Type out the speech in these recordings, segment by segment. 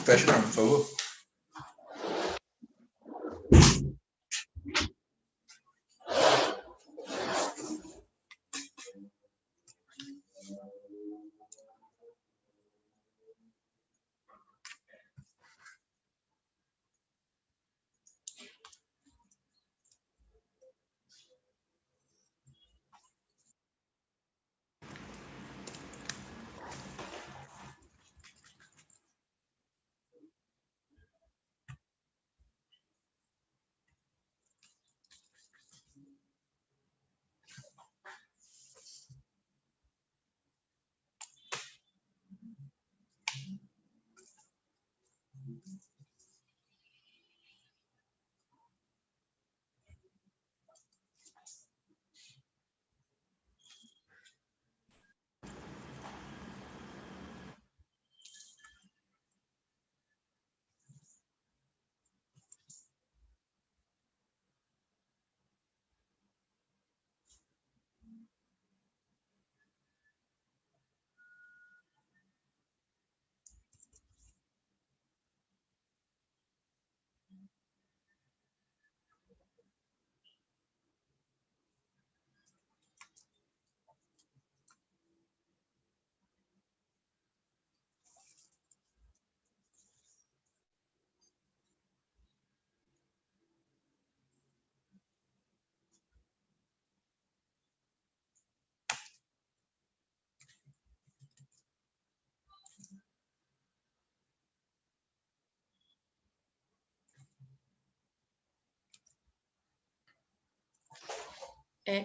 Fecha pra mim, por favor.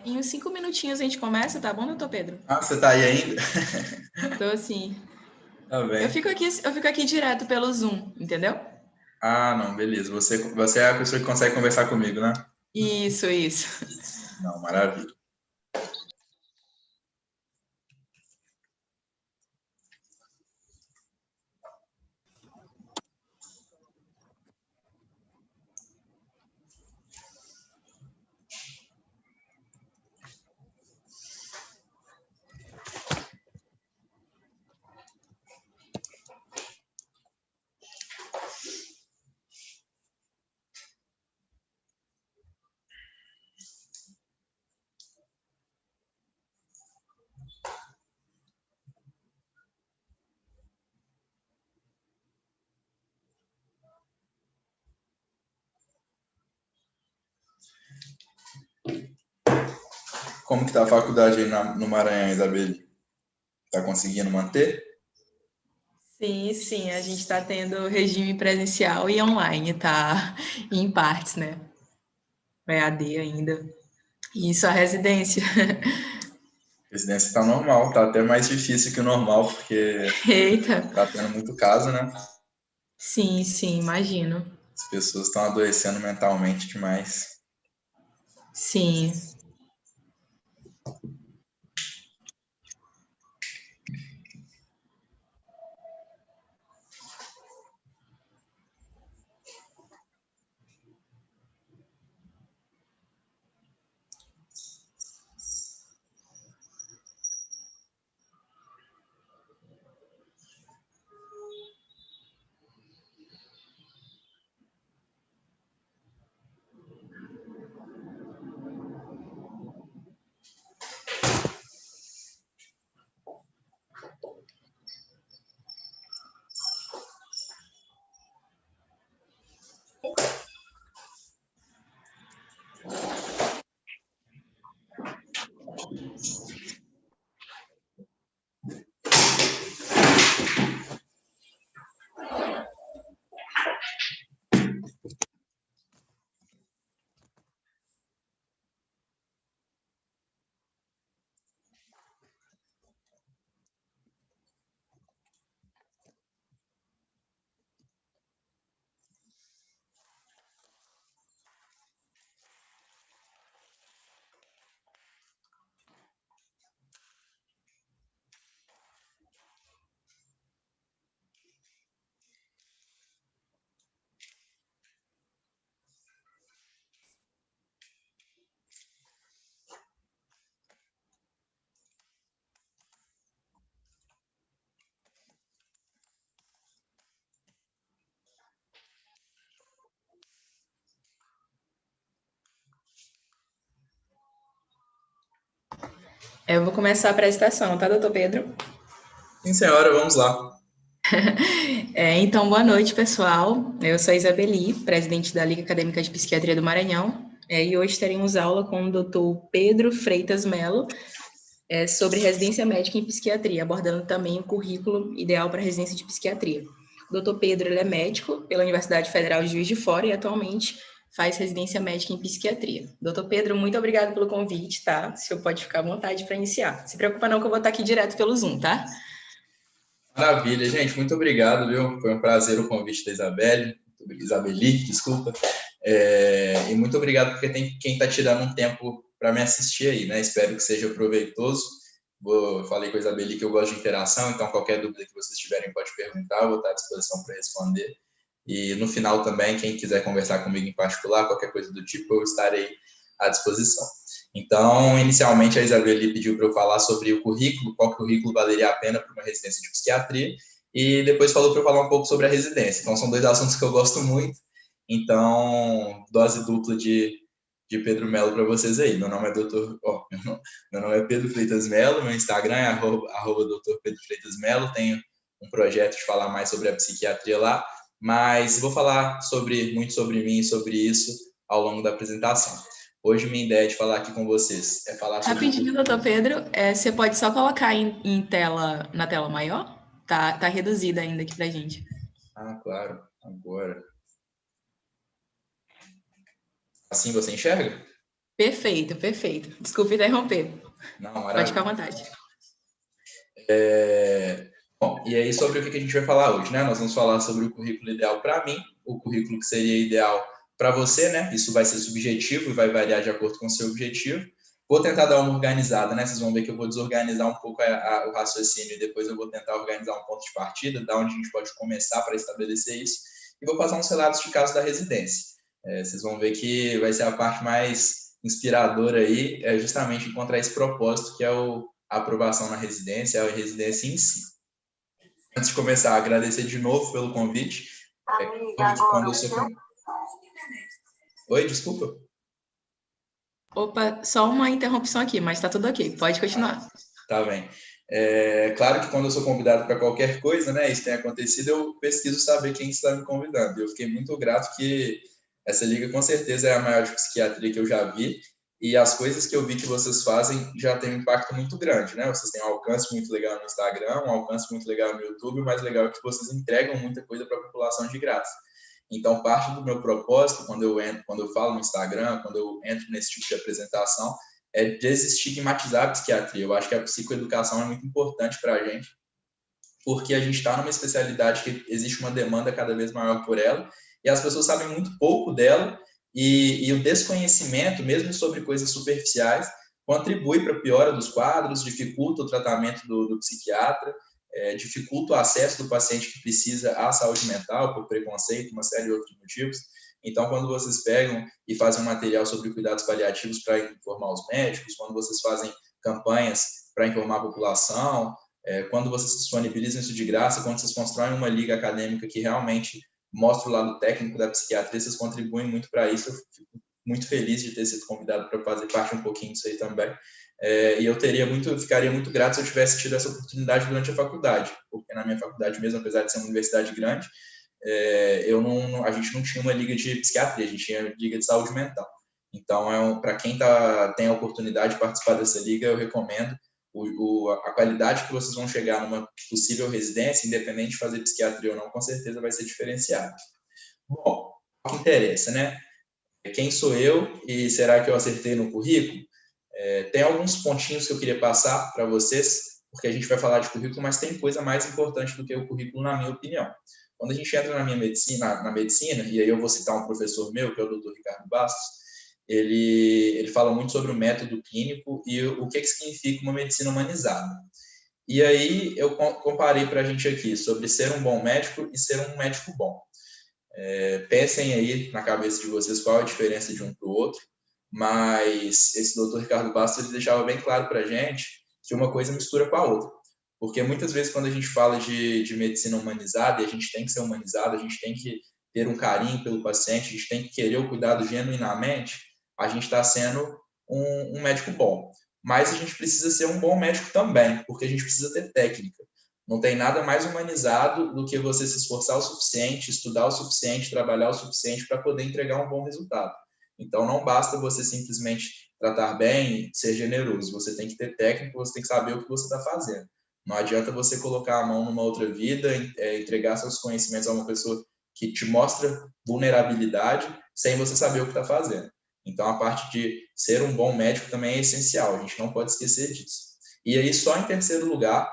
Em uns 5 minutinhos a gente começa, tá bom, doutor Pedro? Ah, você tá aí ainda? Tô sim. Tá bem. Eu fico aqui direto pelo Zoom, entendeu? Ah, não, beleza. Você é a pessoa que consegue conversar comigo, né? Isso. Não, maravilha. Como que tá a faculdade aí no Maranhão, Isabelle? Tá conseguindo manter? Sim, a gente tá tendo regime presencial e online, tá? Em partes, né? EAD ainda. E isso a residência. Residência tá normal, tá até mais difícil que o normal, porque Eita. tá tendo muito caso, né? Sim, imagino. As pessoas estão adoecendo mentalmente demais. Sim. Eu vou começar a apresentação, tá, doutor Pedro? Sim, senhora, vamos lá. Então, boa noite, pessoal. Eu sou a Isabeli, presidente da Liga Acadêmica de Psiquiatria do Maranhão, e hoje teremos aula com o doutor Pedro Freitas Melo sobre residência médica em psiquiatria, abordando também o currículo ideal para residência de psiquiatria. O doutor Pedro ele é médico pela Universidade Federal de Juiz de Fora e atualmente faz residência médica em psiquiatria. Doutor Pedro, muito obrigado pelo convite, tá? O senhor pode ficar à vontade para iniciar. Se preocupa não que eu vou estar aqui direto pelo Zoom, tá? Maravilha, gente, muito obrigado, viu? Foi um prazer o convite da Isabeli, desculpa. E muito obrigado porque tem quem está tirando um tempo para me assistir aí, né? Espero que seja proveitoso. Falei com a Isabeli que eu gosto de interação, então qualquer dúvida que vocês tiverem pode perguntar, eu vou estar à disposição para responder. E no final também, quem quiser conversar comigo em particular, qualquer coisa do tipo, eu estarei à disposição. Então, inicialmente, a Isabeli pediu para eu falar sobre o currículo, qual currículo valeria a pena para uma residência de psiquiatria, e depois falou para eu falar um pouco sobre a residência. Então, são dois assuntos que eu gosto muito. Então, dose dupla de Pedro Melo para vocês aí. Meu nome é meu nome é Pedro Freitas Melo, meu Instagram é @Dr. Pedro Freitas Melo. Tenho um projeto de falar mais sobre a psiquiatria lá, mas vou falar muito sobre mim e sobre isso ao longo da apresentação. Hoje minha ideia de falar aqui com vocês é falar sobre... Rapidinho, doutor Pedro, você pode só colocar na tela maior? Tá reduzida ainda aqui pra gente. Ah, claro, agora. Assim você enxerga? Perfeito, perfeito. Desculpe interromper. Não, Pode ficar à maravilha. vontade. Bom, e aí sobre o que a gente vai falar hoje, né? Nós vamos falar sobre o currículo ideal para mim, o currículo que seria ideal para você, né? Isso vai ser subjetivo e vai variar de acordo com o seu objetivo. Vou tentar dar uma organizada, né? Vocês vão ver que eu vou desorganizar um pouco o raciocínio e depois eu vou tentar organizar um ponto de partida, da onde a gente pode começar para estabelecer isso. E vou passar uns relatos de caso da residência. Vocês vão ver que vai ser a parte mais inspiradora aí, justamente encontrar esse propósito que é a aprovação na residência, a residência em si. Antes de começar, agradecer de novo pelo convite. Oi, desculpa. Opa, só uma interrupção aqui, mas tá tudo ok. Pode continuar. Tá bem. Claro que quando eu sou convidado para qualquer coisa, né, isso tem acontecido, eu pesquiso saber quem está me convidando. Eu fiquei muito grato que essa liga com certeza é a maior de psiquiatria que eu já vi, e as coisas que eu vi que vocês fazem já tem um impacto muito grande, né? Vocês têm um alcance muito legal no Instagram, um alcance muito legal no YouTube, o mais legal é que vocês entregam muita coisa para a população de graça. Então, parte do meu propósito, quando eu falo no Instagram, quando eu entro nesse tipo de apresentação, é desestigmatizar a psiquiatria. Eu acho que a psicoeducação é muito importante para a gente, porque a gente está numa especialidade que existe uma demanda cada vez maior por ela, e as pessoas sabem muito pouco dela, e o desconhecimento, mesmo sobre coisas superficiais, contribui para a piora dos quadros, dificulta o tratamento do psiquiatra, dificulta o acesso do paciente que precisa à saúde mental, por preconceito, uma série de outros motivos. Então, quando vocês pegam e fazem um material sobre cuidados paliativos para informar os médicos, quando vocês fazem campanhas para informar a população, quando vocês disponibilizam isso de graça, quando vocês constroem uma liga acadêmica que realmente mostra o lado técnico da psiquiatria, vocês contribuem muito para isso. Eu fico muito feliz de ter sido convidado para fazer parte um pouquinho disso aí também. E eu ficaria muito grato se eu tivesse tido essa oportunidade durante a faculdade, porque na minha faculdade mesmo, apesar de ser uma universidade grande, a gente não tinha uma liga de psiquiatria, a gente tinha liga de saúde mental. Então, para quem tem a oportunidade de participar dessa liga, eu recomendo. A qualidade que vocês vão chegar numa possível residência, independente de fazer psiquiatria ou não, com certeza vai ser diferenciada. Bom, o que interessa, né? Quem sou eu e será que eu acertei no currículo? Tem alguns pontinhos que eu queria passar para vocês, porque a gente vai falar de currículo, mas tem coisa mais importante do que o currículo, na minha opinião. Quando a gente entra na medicina, e aí eu vou citar um professor meu, que é o Dr. Ricardo Bastos, ele fala muito sobre o método clínico e o que significa uma medicina humanizada. E aí eu comparei para a gente aqui sobre ser um bom médico e ser um médico bom. Pensem aí na cabeça de vocês qual a diferença de um para o outro, mas esse Dr. Ricardo Bastos ele deixava bem claro para a gente que uma coisa mistura com a outra. Porque muitas vezes quando a gente fala de medicina humanizada, e a gente tem que ser humanizado, a gente tem que ter um carinho pelo paciente, a gente tem que querer o cuidado genuinamente, a gente está sendo um médico bom. mas a gente precisa ser um bom médico também, porque a gente precisa ter técnica. Não tem nada mais humanizado do que você se esforçar o suficiente, estudar o suficiente, trabalhar o suficiente para poder entregar um bom resultado. Então, não basta você simplesmente tratar bem, ser generoso. Você tem que ter técnica, você tem que saber o que você está fazendo. Não adianta você colocar a mão numa outra vida, entregar seus conhecimentos a uma pessoa que te mostra vulnerabilidade sem você saber o que está fazendo. Então, a parte de ser um bom médico também é essencial. A gente não pode esquecer disso. E aí, só em terceiro lugar,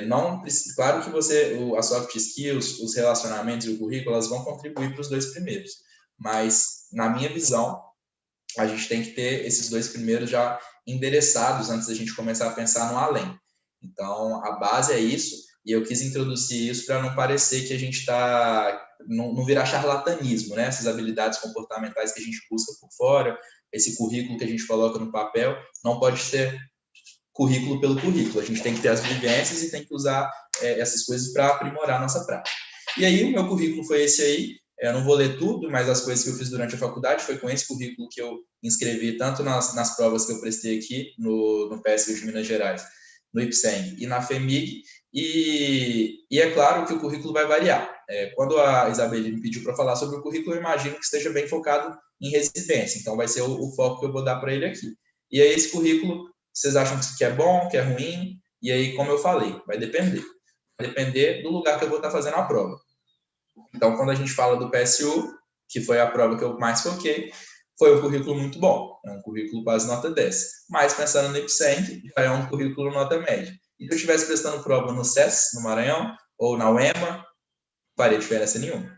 não, claro que as soft skills, os relacionamentos e o currículo, elas vão contribuir para os dois primeiros. Mas, na minha visão, a gente tem que ter esses dois primeiros já endereçados antes da gente começar a pensar no além. Então, a base é isso, e eu quis introduzir isso para não parecer que a gente está... Não virar charlatanismo, né? Essas habilidades comportamentais que a gente busca por fora, esse currículo que a gente coloca no papel, não pode ser currículo pelo currículo. A gente tem que ter as vivências e tem que usar essas coisas para aprimorar a nossa prática. E aí, o meu currículo foi esse aí. Eu não vou ler tudo, mas as coisas que eu fiz durante a faculdade foi com esse currículo que eu inscrevi tanto nas provas que eu prestei aqui no PSU de Minas Gerais, no IPSENG e na FEMIG, e é claro que o currículo vai variar. Quando a Isabeli me pediu para falar sobre o currículo, eu imagino que esteja bem focado em residência, então vai ser o foco que eu vou dar para ele aqui. E aí esse currículo, vocês acham que é bom, que é ruim? E aí, como eu falei, vai depender. Vai depender do lugar que eu vou estar fazendo a prova. Então, quando a gente fala do PSU, que foi a prova que eu mais foquei, foi um currículo muito bom. É um currículo quase nota 10. Mas, pensando no IPSENG, já é um currículo nota média. E se eu estivesse prestando prova no SES, no Maranhão, ou na UEMA, não faria diferença nenhuma.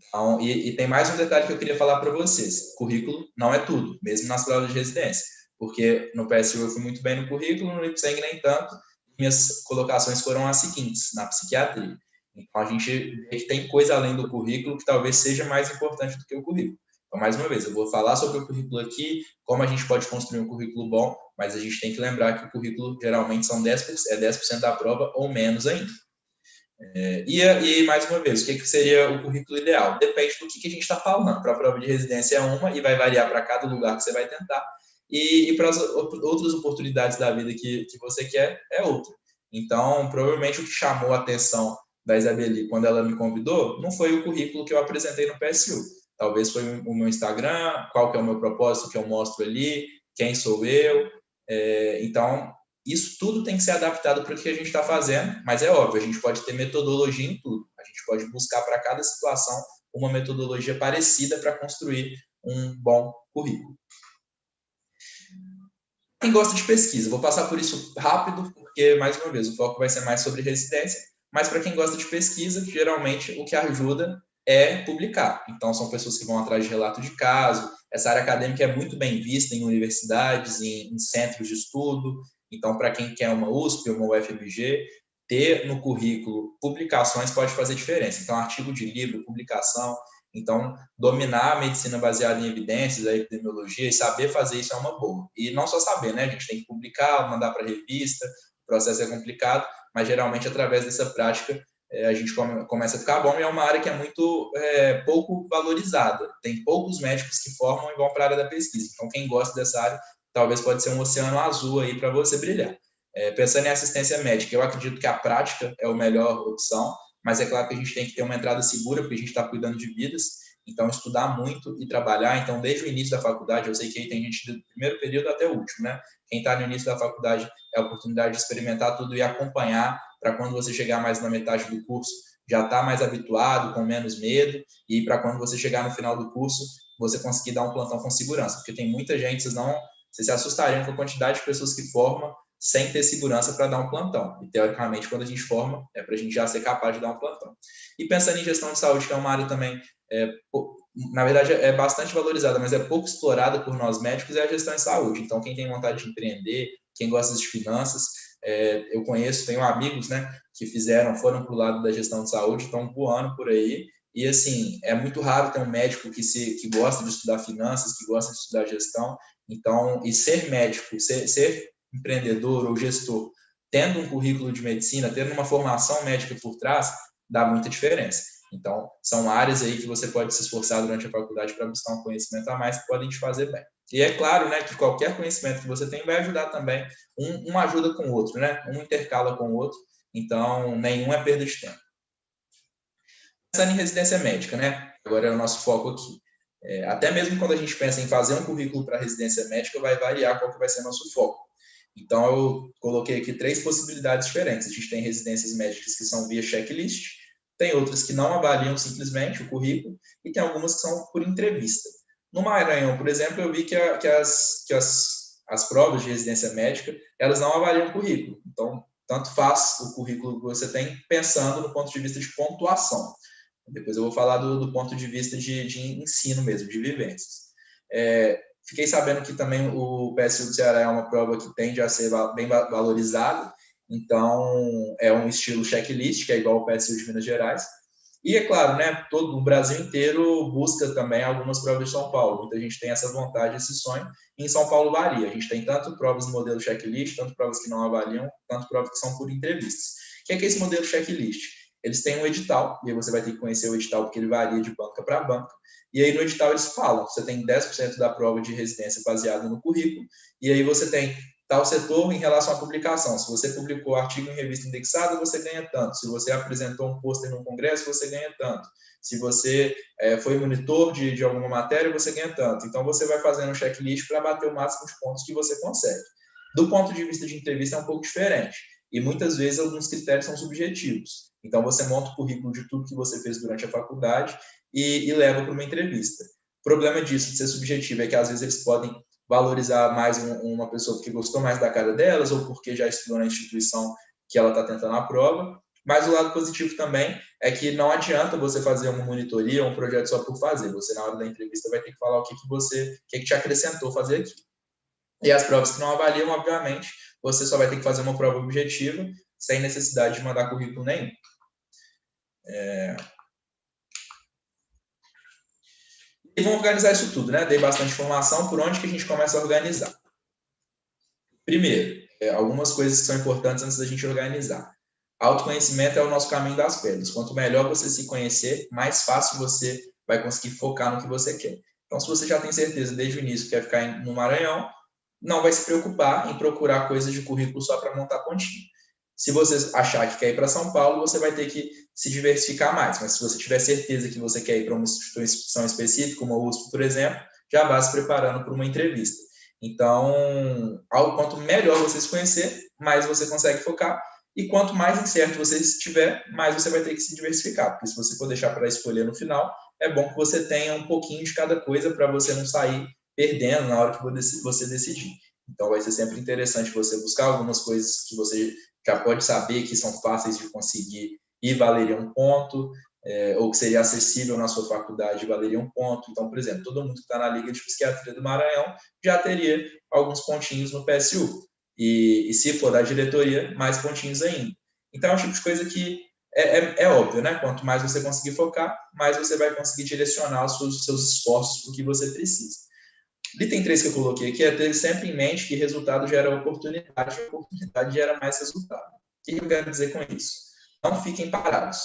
Então, e tem mais um detalhe que eu queria falar para vocês. Currículo não é tudo, mesmo nas provas de residência. Porque no PSU eu fui muito bem no currículo, no IPSENG nem tanto. Minhas colocações foram as seguintes, na psiquiatria. Então, a gente vê que tem coisa além do currículo que talvez seja mais importante do que o currículo. Então, mais uma vez, eu vou falar sobre o currículo aqui, como a gente pode construir um currículo bom, mas a gente tem que lembrar que o currículo geralmente são 10% da prova ou menos ainda. E mais uma vez, o que seria o currículo ideal? Depende do que a gente está falando. Para a prova de residência é uma e vai variar para cada lugar que você vai tentar. E para as outras oportunidades da vida que você quer, é outra. Então, provavelmente o que chamou a atenção da Isabeli quando ela me convidou não foi o currículo que eu apresentei no PSU. Talvez foi o meu Instagram, qual que é o meu propósito que eu mostro ali, quem sou eu. Então, isso tudo tem que ser adaptado para o que a gente está fazendo, mas é óbvio, a gente pode ter metodologia em tudo. A gente pode buscar para cada situação uma metodologia parecida para construir um bom currículo. Quem gosta de pesquisa, vou passar por isso rápido, porque, mais uma vez, o foco vai ser mais sobre residência, mas para quem gosta de pesquisa, geralmente o que ajuda é publicar. Então, são pessoas que vão atrás de relato de caso. Essa área acadêmica é muito bem vista em universidades, em centros de estudo. Então, para quem quer uma USP ou uma UFMG, ter no currículo publicações pode fazer diferença. Então, artigo de livro, publicação. Então, dominar a medicina baseada em evidências, a epidemiologia, e saber fazer isso é uma boa. E não só saber, né? A gente tem que publicar, mandar para a revista, o processo é complicado, mas geralmente através dessa prática a gente começa a ficar bom, e é uma área que é muito pouco valorizada. Tem poucos médicos que formam e vão para a área da pesquisa. Então, quem gosta dessa área, talvez pode ser um oceano azul aí para você brilhar. Pensando em assistência médica, eu acredito que a prática é a melhor opção, mas é claro que a gente tem que ter uma entrada segura, porque a gente está cuidando de vidas, então estudar muito e trabalhar. Então, desde o início da faculdade, eu sei que aí tem gente do primeiro período até o último, né? Quem está no início da faculdade é a oportunidade de experimentar tudo e acompanhar, para quando você chegar mais na metade do curso, já está mais habituado, com menos medo, e para quando você chegar no final do curso, você conseguir dar um plantão com segurança, porque tem muita gente, vocês se assustariam com a quantidade de pessoas que formam sem ter segurança para dar um plantão. E, teoricamente, quando a gente forma, é para a gente já ser capaz de dar um plantão. E pensando em gestão de saúde, que é uma área também, na verdade, é bastante valorizada, mas é pouco explorada por nós médicos, é a gestão de saúde. Então, quem tem vontade de empreender, quem gosta de finanças, eu conheço, tenho amigos, né, que foram para o lado da gestão de saúde, estão voando por aí. E, assim, é muito raro ter um médico que gosta de estudar finanças, que gosta de estudar gestão. Então, e ser médico, ser empreendedor ou gestor, tendo um currículo de medicina, tendo uma formação médica por trás, dá muita diferença. Então, são áreas aí que você pode se esforçar durante a faculdade para buscar um conhecimento a mais que podem te fazer bem. E é claro, né, que qualquer conhecimento que você tem vai ajudar também, um ajuda com o outro, né? Um intercala com o outro, então nenhum é perda de tempo. Pensando em residência médica, né? Agora é o nosso foco aqui. Até mesmo quando a gente pensa em fazer um currículo para residência médica, vai variar qual que vai ser nosso foco. Então, eu coloquei aqui 3 possibilidades diferentes. A gente tem residências médicas que são via checklist, tem outras que não avaliam simplesmente o currículo, e tem algumas que são por entrevista. No Maranhão, por exemplo, eu vi que as provas de residência médica, elas não avaliam o currículo. Então, tanto faz o currículo que você tem, pensando no ponto de vista de pontuação. Depois eu vou falar do ponto de vista de ensino mesmo, de vivências. Fiquei sabendo que também o PSU do Ceará é uma prova que tende a ser bem valorizada, então é um estilo checklist, que é igual ao PSU de Minas Gerais. E é claro, né, todo o Brasil inteiro busca também algumas provas de São Paulo. Muita gente tem essa vontade, esse sonho. E em São Paulo varia. A gente tem tanto provas no modelo checklist, tanto provas que não avaliam, tanto provas que são por entrevistas. O que é esse modelo checklist? Eles têm um edital, e aí você vai ter que conhecer o edital, porque ele varia de banca para banca. E aí no edital eles falam, você tem 10% da prova de residência baseada no currículo, e aí você tem tal setor em relação à publicação. Se você publicou artigo em revista indexada, você ganha tanto. Se você apresentou um pôster no congresso, você ganha tanto. Se você foi monitor de alguma matéria, você ganha tanto. Então, você vai fazendo um checklist para bater o máximo de pontos que você consegue. Do ponto de vista de entrevista, é um pouco diferente. E muitas vezes alguns critérios são subjetivos. Então, você monta o currículo de tudo que você fez durante a faculdade e leva para uma entrevista. O problema disso, de ser subjetivo, é que às vezes eles podem valorizar mais uma pessoa porque gostou mais da cara delas ou porque já estudou na instituição que ela está tentando a prova. Mas o lado positivo também é que não adianta você fazer uma monitoria, um projeto só por fazer. Você, na hora da entrevista, vai ter que falar o que te acrescentou fazer aqui. E as provas que não avaliam, obviamente, você só vai ter que fazer uma prova objetiva, sem necessidade de mandar currículo nenhum. E vamos organizar isso tudo, né? Dei bastante informação. Por onde que a gente começa a organizar? Primeiro, algumas coisas que são importantes antes da gente organizar. Autoconhecimento é o nosso caminho das pedras. Quanto melhor você se conhecer, mais fácil você vai conseguir focar no que você quer. Então, se você já tem certeza desde o início que quer ficar no Maranhão, não vai se preocupar em procurar coisas de currículo só para montar pontinho. Se você achar que quer ir para São Paulo, você vai ter que se diversificar mais. Mas se você tiver certeza que você quer ir para uma instituição específica, como a USP, por exemplo, já vá se preparando para uma entrevista. Então, quanto melhor você se conhecer, mais você consegue focar. E quanto mais incerto você estiver, mais você vai ter que se diversificar. Porque se você for deixar para escolher no final, é bom que você tenha um pouquinho de cada coisa para você não sair perdendo na hora que você decidir. Então, vai ser sempre interessante você buscar algumas coisas que você já pode saber que são fáceis de conseguir e valeriam um ponto, ou que seria acessível na sua faculdade e valeria um ponto. Então, por exemplo, todo mundo que está na Liga de Psiquiatria do Maranhão já teria alguns pontinhos no PSU. E se for da diretoria, mais pontinhos ainda. Então, é um tipo de coisa que é óbvio, né? Quanto mais você conseguir focar, mais você vai conseguir direcionar os seus esforços para o que você precisa. Item 3 que eu coloquei aqui é ter sempre em mente que resultado gera oportunidade, e oportunidade gera mais resultado. O que eu quero dizer com isso? Não fiquem parados.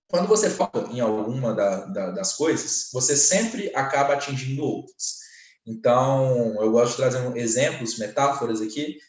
Quando você foca em alguma das coisas, você sempre acaba atingindo outras. Então, eu gosto de trazer exemplos, metáforas aqui.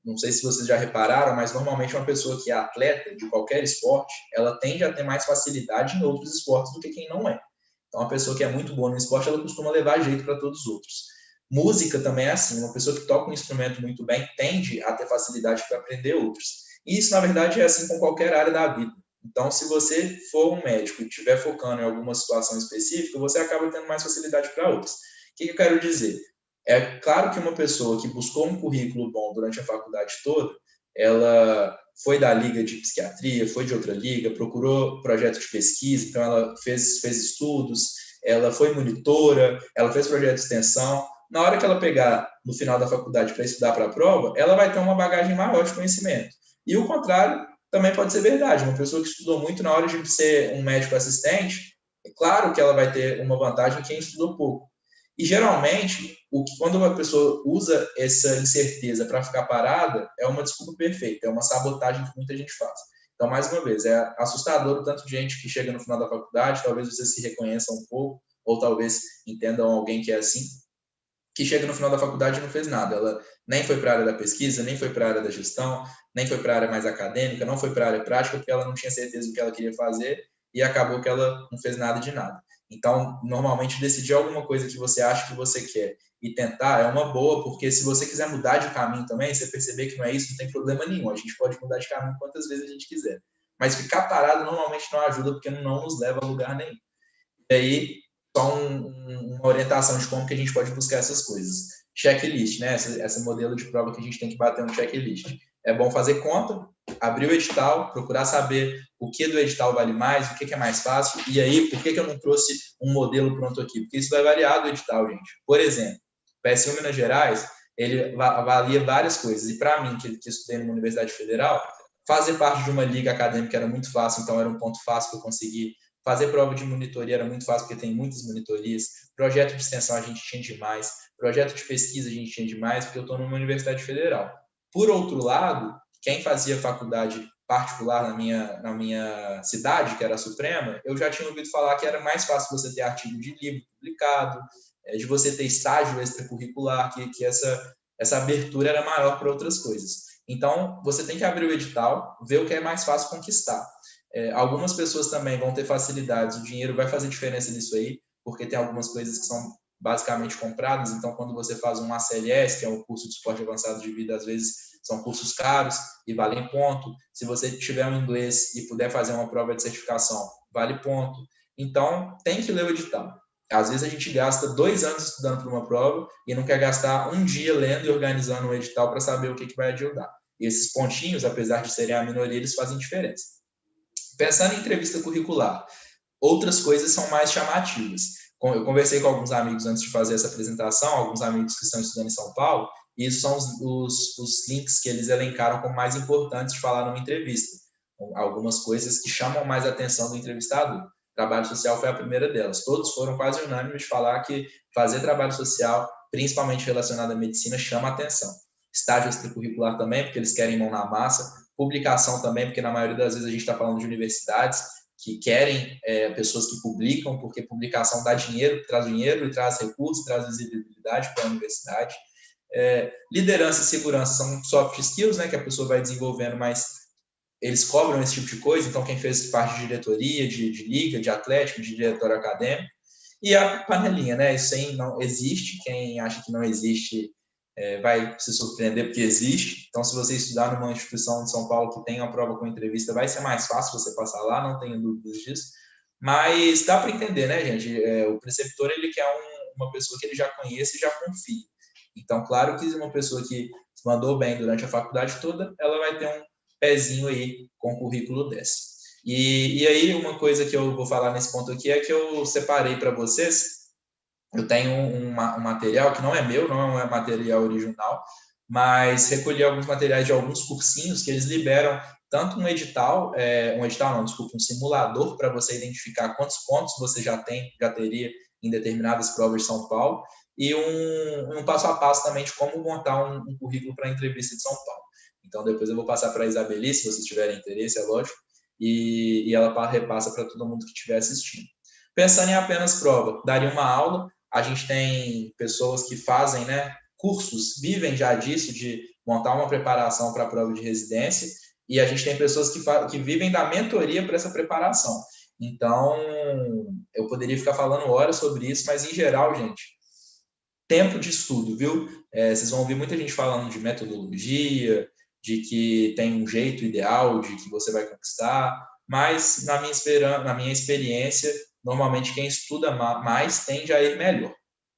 Não sei se vocês já repararam, mas normalmente uma pessoa que é atleta de qualquer esporte, ela tende a ter mais facilidade em outros esportes do que quem não é. Então, uma pessoa que é muito boa no esporte, ela costuma levar jeito para todos os outros. Música também é assim. Uma pessoa que toca um instrumento muito bem tende a ter facilidade para aprender outros. E isso, na verdade, é assim com qualquer área da vida. Então, se você for um médico e estiver focando em alguma situação específica, você acaba tendo mais facilidade para outras. O que eu quero dizer? É claro que uma pessoa que buscou um currículo bom durante a faculdade toda, ela foi da liga de psiquiatria, foi de outra liga, procurou projeto de pesquisa, então ela fez estudos, ela foi monitora, ela fez projeto de extensão. Na hora que ela pegar no final da faculdade para estudar para a prova, ela vai ter uma bagagem maior de conhecimento. E o contrário também pode ser verdade. Uma pessoa que estudou muito na hora de ser um médico assistente, é claro que ela vai ter uma vantagem quem estudou pouco. E geralmente, quando uma pessoa usa essa incerteza para ficar parada, é uma desculpa perfeita, é uma sabotagem que muita gente faz. Então, mais uma vez, é assustador o tanto de gente que chega no final da faculdade, talvez vocês se reconheçam um pouco, ou talvez entendam alguém que é assim. que chega no final da faculdade e não fez nada. Ela nem foi para a área da pesquisa, nem foi para a área da gestão, nem foi para a área mais acadêmica, não foi para a área prática, porque ela não tinha certeza do que ela queria fazer e acabou que ela não fez nada de nada. Então, normalmente, decidir alguma coisa que você acha que você quer e tentar é uma boa, porque se você quiser mudar de caminho também, você perceber que não é isso, não tem problema nenhum. A gente pode mudar de caminho quantas vezes a gente quiser. Mas ficar parado normalmente não ajuda, porque não nos leva a lugar nenhum. E aí, só uma orientação de como que a gente pode buscar essas coisas. Checklist, né? Esse modelo de prova que a gente tem que bater no checklist. É bom fazer conta, abrir o edital, procurar saber o que do edital vale mais, o que é mais fácil, e aí, por que eu não trouxe um modelo pronto aqui? Porque isso vai variar do edital, gente. Por exemplo, o PSU Minas Gerais, ele avalia várias coisas, e para mim, que estudei numa Universidade Federal, fazer parte de uma liga acadêmica era muito fácil, então era um ponto fácil para eu conseguir. Fazer prova de monitoria era muito fácil, porque tem muitas monitorias. Projeto de extensão a gente tinha demais. Projeto de pesquisa a gente tinha demais, porque eu estou numa universidade federal. Por outro lado, quem fazia faculdade particular na minha cidade, que era a Suprema, eu já tinha ouvido falar que era mais fácil você ter artigo de livro publicado, de você ter estágio extracurricular, que essa abertura era maior para outras coisas. Então, você tem que abrir o edital, ver o que é mais fácil conquistar. Algumas pessoas também vão ter facilidades, o dinheiro vai fazer diferença nisso aí, porque tem algumas coisas que são basicamente compradas, então quando você faz um ACLS, que é um curso de suporte avançado de vida, às vezes são cursos caros e valem ponto. Se você tiver um inglês e puder fazer uma prova de certificação, vale ponto. Então, tem que ler o edital. Às vezes a gente gasta 2 anos estudando para uma prova e não quer gastar um dia lendo e organizando um edital para saber o que vai ajudar. E esses pontinhos, apesar de serem a minoria, eles fazem diferença. Pensando em entrevista curricular, outras coisas são mais chamativas. Eu conversei com alguns amigos antes de fazer essa apresentação, alguns amigos que estão estudando em São Paulo, e isso são os links que eles elencaram como mais importantes de falar numa entrevista. Algumas coisas que chamam mais a atenção do entrevistador. Trabalho social foi a primeira delas. Todos foram quase unânimes de falar que fazer trabalho social, principalmente relacionado à medicina, chama a atenção. Estágio extracurricular também, porque eles querem mão na massa. Publicação também, porque na maioria das vezes a gente está falando de universidades que querem pessoas que publicam, porque publicação dá dinheiro e traz recursos, traz visibilidade para a universidade. Liderança e segurança são soft skills, né, que a pessoa vai desenvolvendo, mas eles cobram esse tipo de coisa, então quem fez parte de diretoria, de liga, de atlético, de diretório acadêmico, e a panelinha, né, isso aí não existe, quem acha que não existe vai se surpreender porque existe. Então, se você estudar numa instituição de São Paulo que tem uma prova com entrevista, vai ser mais fácil você passar lá, não tenho dúvidas disso. Mas dá para entender, né, gente? O preceptor, ele quer uma pessoa que ele já conhece e já confie. Então, claro que uma pessoa que mandou bem durante a faculdade toda, ela vai ter um pezinho aí com o currículo desse. E aí, uma coisa que eu vou falar nesse ponto aqui é que eu separei para vocês. Eu tenho um material que não é meu, não é material original, mas recolhi alguns materiais de alguns cursinhos que eles liberam tanto um edital, um simulador para você identificar quantos pontos você já teria em determinadas provas de São Paulo, e um passo a passo também de como montar um currículo para a entrevista de São Paulo. Então, depois eu vou passar para a Isabeli, se vocês tiverem interesse, é lógico, e ela repassa para todo mundo que estiver assistindo. Pensando em apenas prova, daria uma aula. A gente tem pessoas que fazem, né, cursos, vivem já disso, de montar uma preparação para a prova de residência, e a gente tem pessoas que vivem da mentoria para essa preparação. Então, eu poderia ficar falando horas sobre isso, mas, em geral, gente, tempo de estudo, viu? Vocês vão ouvir muita gente falando de metodologia, de que tem um jeito ideal, de que você vai conquistar, mas, na minha experiência, normalmente quem estuda mais tende a ir melhor.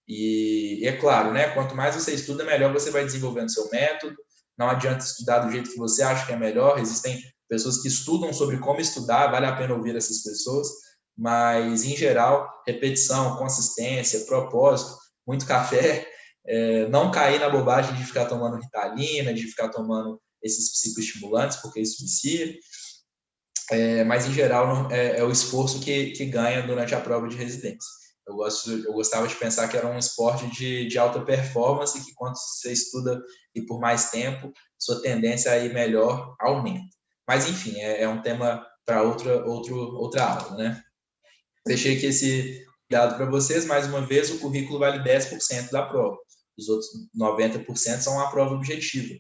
E é claro, né? Quanto mais você estuda, melhor você vai desenvolvendo seu método. Não adianta estudar do jeito que você acha que é melhor. Existem pessoas que estudam sobre como estudar, vale a pena ouvir essas pessoas. Mas, em geral, repetição, consistência, propósito, muito café, não cair na bobagem de ficar tomando Ritalina, de ficar tomando esses psicoestimulantes, porque isso vicia. Mas, em geral, é o esforço que ganha durante a prova de residência. Eu gostava de pensar que era um esporte de alta performance, que quando você estuda e por mais tempo, sua tendência a ir melhor aumenta. Mas, enfim, é um tema para outra aula, né? Deixei aqui esse dado para vocês. Mais uma vez, o currículo vale 10% da prova. Os outros 90% são a prova objetiva.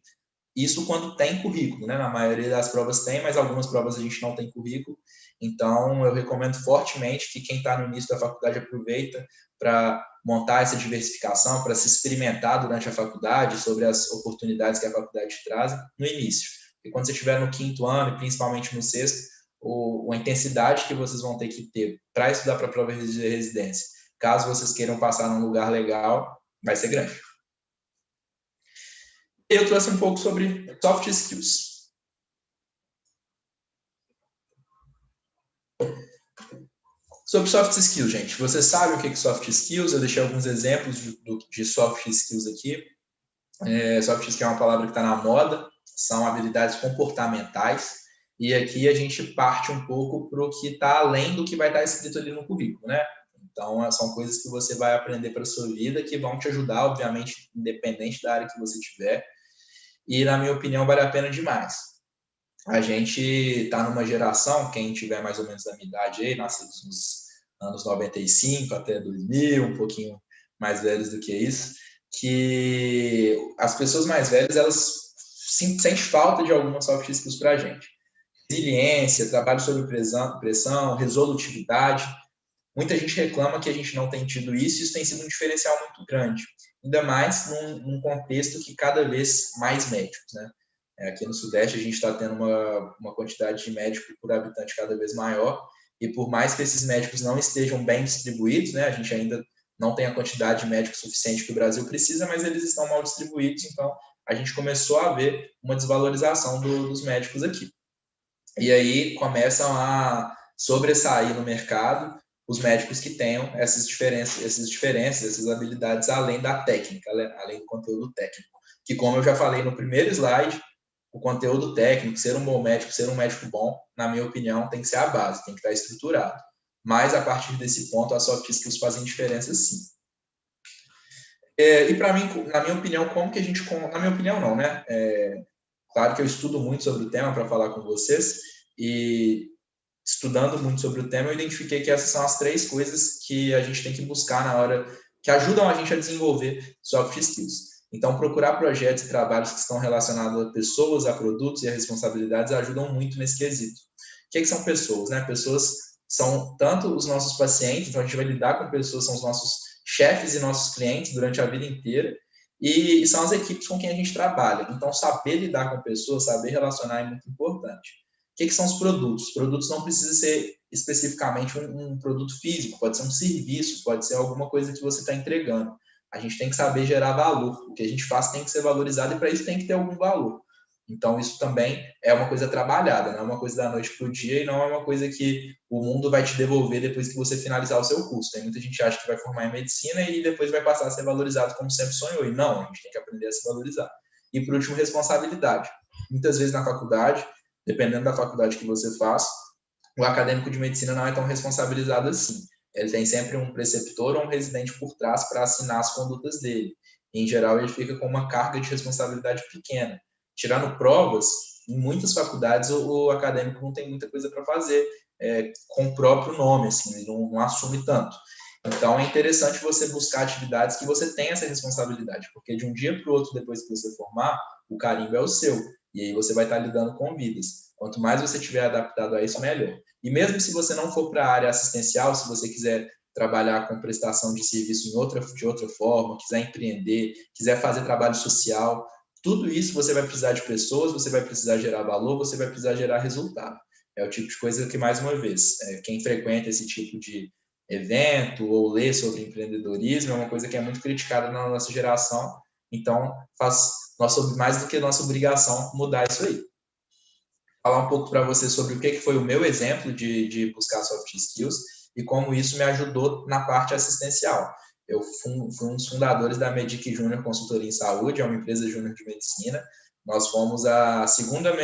Isso quando tem currículo, né? Na maioria das provas tem, mas algumas provas a gente não tem currículo. Então, eu recomendo fortemente que quem está no início da faculdade aproveita para montar essa diversificação, para se experimentar durante a faculdade sobre as oportunidades que a faculdade traz no início. E quando você estiver no quinto ano, e principalmente no sexto, a intensidade que vocês vão ter que ter para estudar para a prova de residência, caso vocês queiram passar num lugar legal, vai ser grande. Eu trouxe um pouco sobre soft skills. Sobre soft skills, gente. Você sabe o que é soft skills? Eu deixei alguns exemplos de soft skills aqui. Soft skills é uma palavra que está na moda, são habilidades comportamentais. E aqui a gente parte um pouco para o que está além do que vai estar escrito ali no currículo, né? Então, são coisas que você vai aprender para a sua vida, que vão te ajudar, obviamente, independente da área que você tiver. E, na minha opinião, vale a pena demais. A gente está numa geração, quem tiver mais ou menos da minha idade aí, nascidos nos anos 95 até 2000, um pouquinho mais velhos do que isso, que as pessoas mais velhas, elas sentem falta de algumas soft skills para a gente. Resiliência, trabalho sob pressão, resolutividade. Muita gente reclama que a gente não tem tido isso, e isso tem sido um diferencial muito grande, ainda mais num contexto que cada vez mais médicos, né? Aqui no Sudeste a gente está tendo uma quantidade de médicos por habitante cada vez maior, e por mais que esses médicos não estejam bem distribuídos, né, a gente ainda não tem a quantidade de médicos suficiente que o Brasil precisa, mas eles estão mal distribuídos, então a gente começou a ver uma desvalorização dos médicos aqui. E aí começam a sobressair no mercado os médicos que tenham essas diferenças, essas habilidades além da técnica, além do conteúdo técnico. Que, como eu já falei no primeiro slide, o conteúdo técnico, ser um bom médico, ser um médico bom, na minha opinião, tem que ser a base, tem que estar estruturado. Mas, a partir desse ponto, as soft skills fazem diferença, sim. E, para mim, na minha opinião, como que a gente... Na minha opinião, não, né? Claro que eu estudo muito sobre o tema para falar com vocês, e estudando muito sobre o tema, eu identifiquei que essas são as 3 coisas que a gente tem que buscar na hora, que ajudam a gente a desenvolver soft skills. Então, procurar projetos e trabalhos que estão relacionados a pessoas, a produtos e a responsabilidades ajudam muito nesse quesito. O que são pessoas, né? Pessoas são tanto os nossos pacientes, então a gente vai lidar com pessoas, são os nossos chefes e nossos clientes durante a vida inteira, e são as equipes com quem a gente trabalha. Então, saber lidar com pessoas, saber relacionar é muito importante. O que são os produtos? Os produtos não precisam ser especificamente um produto físico, pode ser um serviço, pode ser alguma coisa que você está entregando. A gente tem que saber gerar valor. O que a gente faz tem que ser valorizado, e para isso tem que ter algum valor. Então, isso também é uma coisa trabalhada, não é uma coisa da noite para o dia, e não é uma coisa que o mundo vai te devolver depois que você finalizar o seu curso. Tem muita gente que acha que vai formar em medicina e depois vai passar a ser valorizado como sempre sonhou. E não, a gente tem que aprender a se valorizar. E, por último, responsabilidade. Muitas vezes na faculdade, dependendo da faculdade que você faz, o acadêmico de medicina não é tão responsabilizado assim. Ele tem sempre um preceptor ou um residente por trás para assinar as condutas dele. Em geral, ele fica com uma carga de responsabilidade pequena. Tirando provas, em muitas faculdades o acadêmico não tem muita coisa para fazer com o próprio nome, assim, ele não assume tanto. Então, é interessante você buscar atividades que você tenha essa responsabilidade, porque de um dia para o outro, depois que você formar, o carimbo é o seu, e aí você vai estar lidando com vidas. Quanto mais você estiver adaptado a isso, melhor. E mesmo se você não for para a área assistencial, se você quiser trabalhar com prestação de serviço de outra forma, quiser empreender, quiser fazer trabalho social, tudo isso você vai precisar de pessoas, você vai precisar gerar valor, você vai precisar gerar resultado. É o tipo de coisa que, mais uma vez, quem frequenta esse tipo de evento ou lê sobre empreendedorismo é uma coisa que é muito criticada na nossa geração. Então, faz mais do que nossa obrigação mudar isso aí. Falar um pouco para você sobre o que foi o meu exemplo de buscar soft skills e como isso me ajudou na parte assistencial. Eu fui um dos fundadores da Medic Júnior Consultoria em Saúde, é uma empresa júnior de medicina. Nós fomos a segunda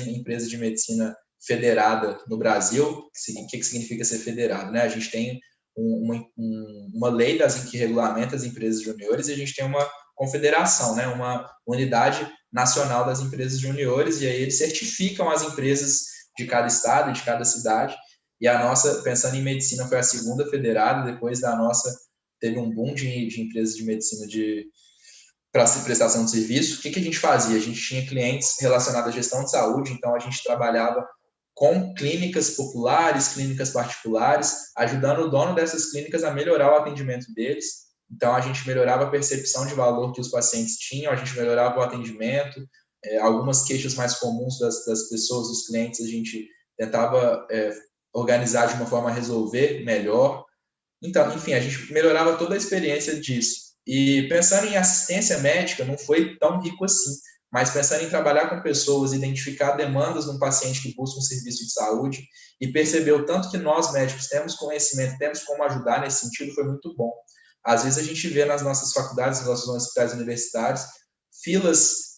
empresa de medicina federada no Brasil. O que significa ser federado, né? A gente tem uma lei que regulamenta as empresas juniores, e a gente tem uma confederação, né? Uma unidade nacional das empresas juniores, e aí eles certificam as empresas de cada estado e de cada cidade. E a nossa, pensando em medicina, foi a segunda federada. Depois da nossa, teve um boom de empresas de medicina para a prestação de serviço. O que a gente fazia? A gente tinha clientes relacionados à gestão de saúde, então a gente trabalhava com clínicas populares, clínicas particulares, ajudando o dono dessas clínicas a melhorar o atendimento deles. Então, a gente melhorava a percepção de valor que os pacientes tinham, a gente melhorava o atendimento, algumas queixas mais comuns das pessoas, dos clientes, a gente tentava organizar de uma forma a resolver melhor. Então, enfim, a gente melhorava toda a experiência disso. E pensando em assistência médica, não foi tão rico assim, mas pensando em trabalhar com pessoas, identificar demandas num paciente que busca um serviço de saúde e perceber o tanto que nós médicos temos conhecimento, temos como ajudar nesse sentido, foi muito bom. Às vezes a gente vê nas nossas faculdades, nos nossos hospitais universitários, filas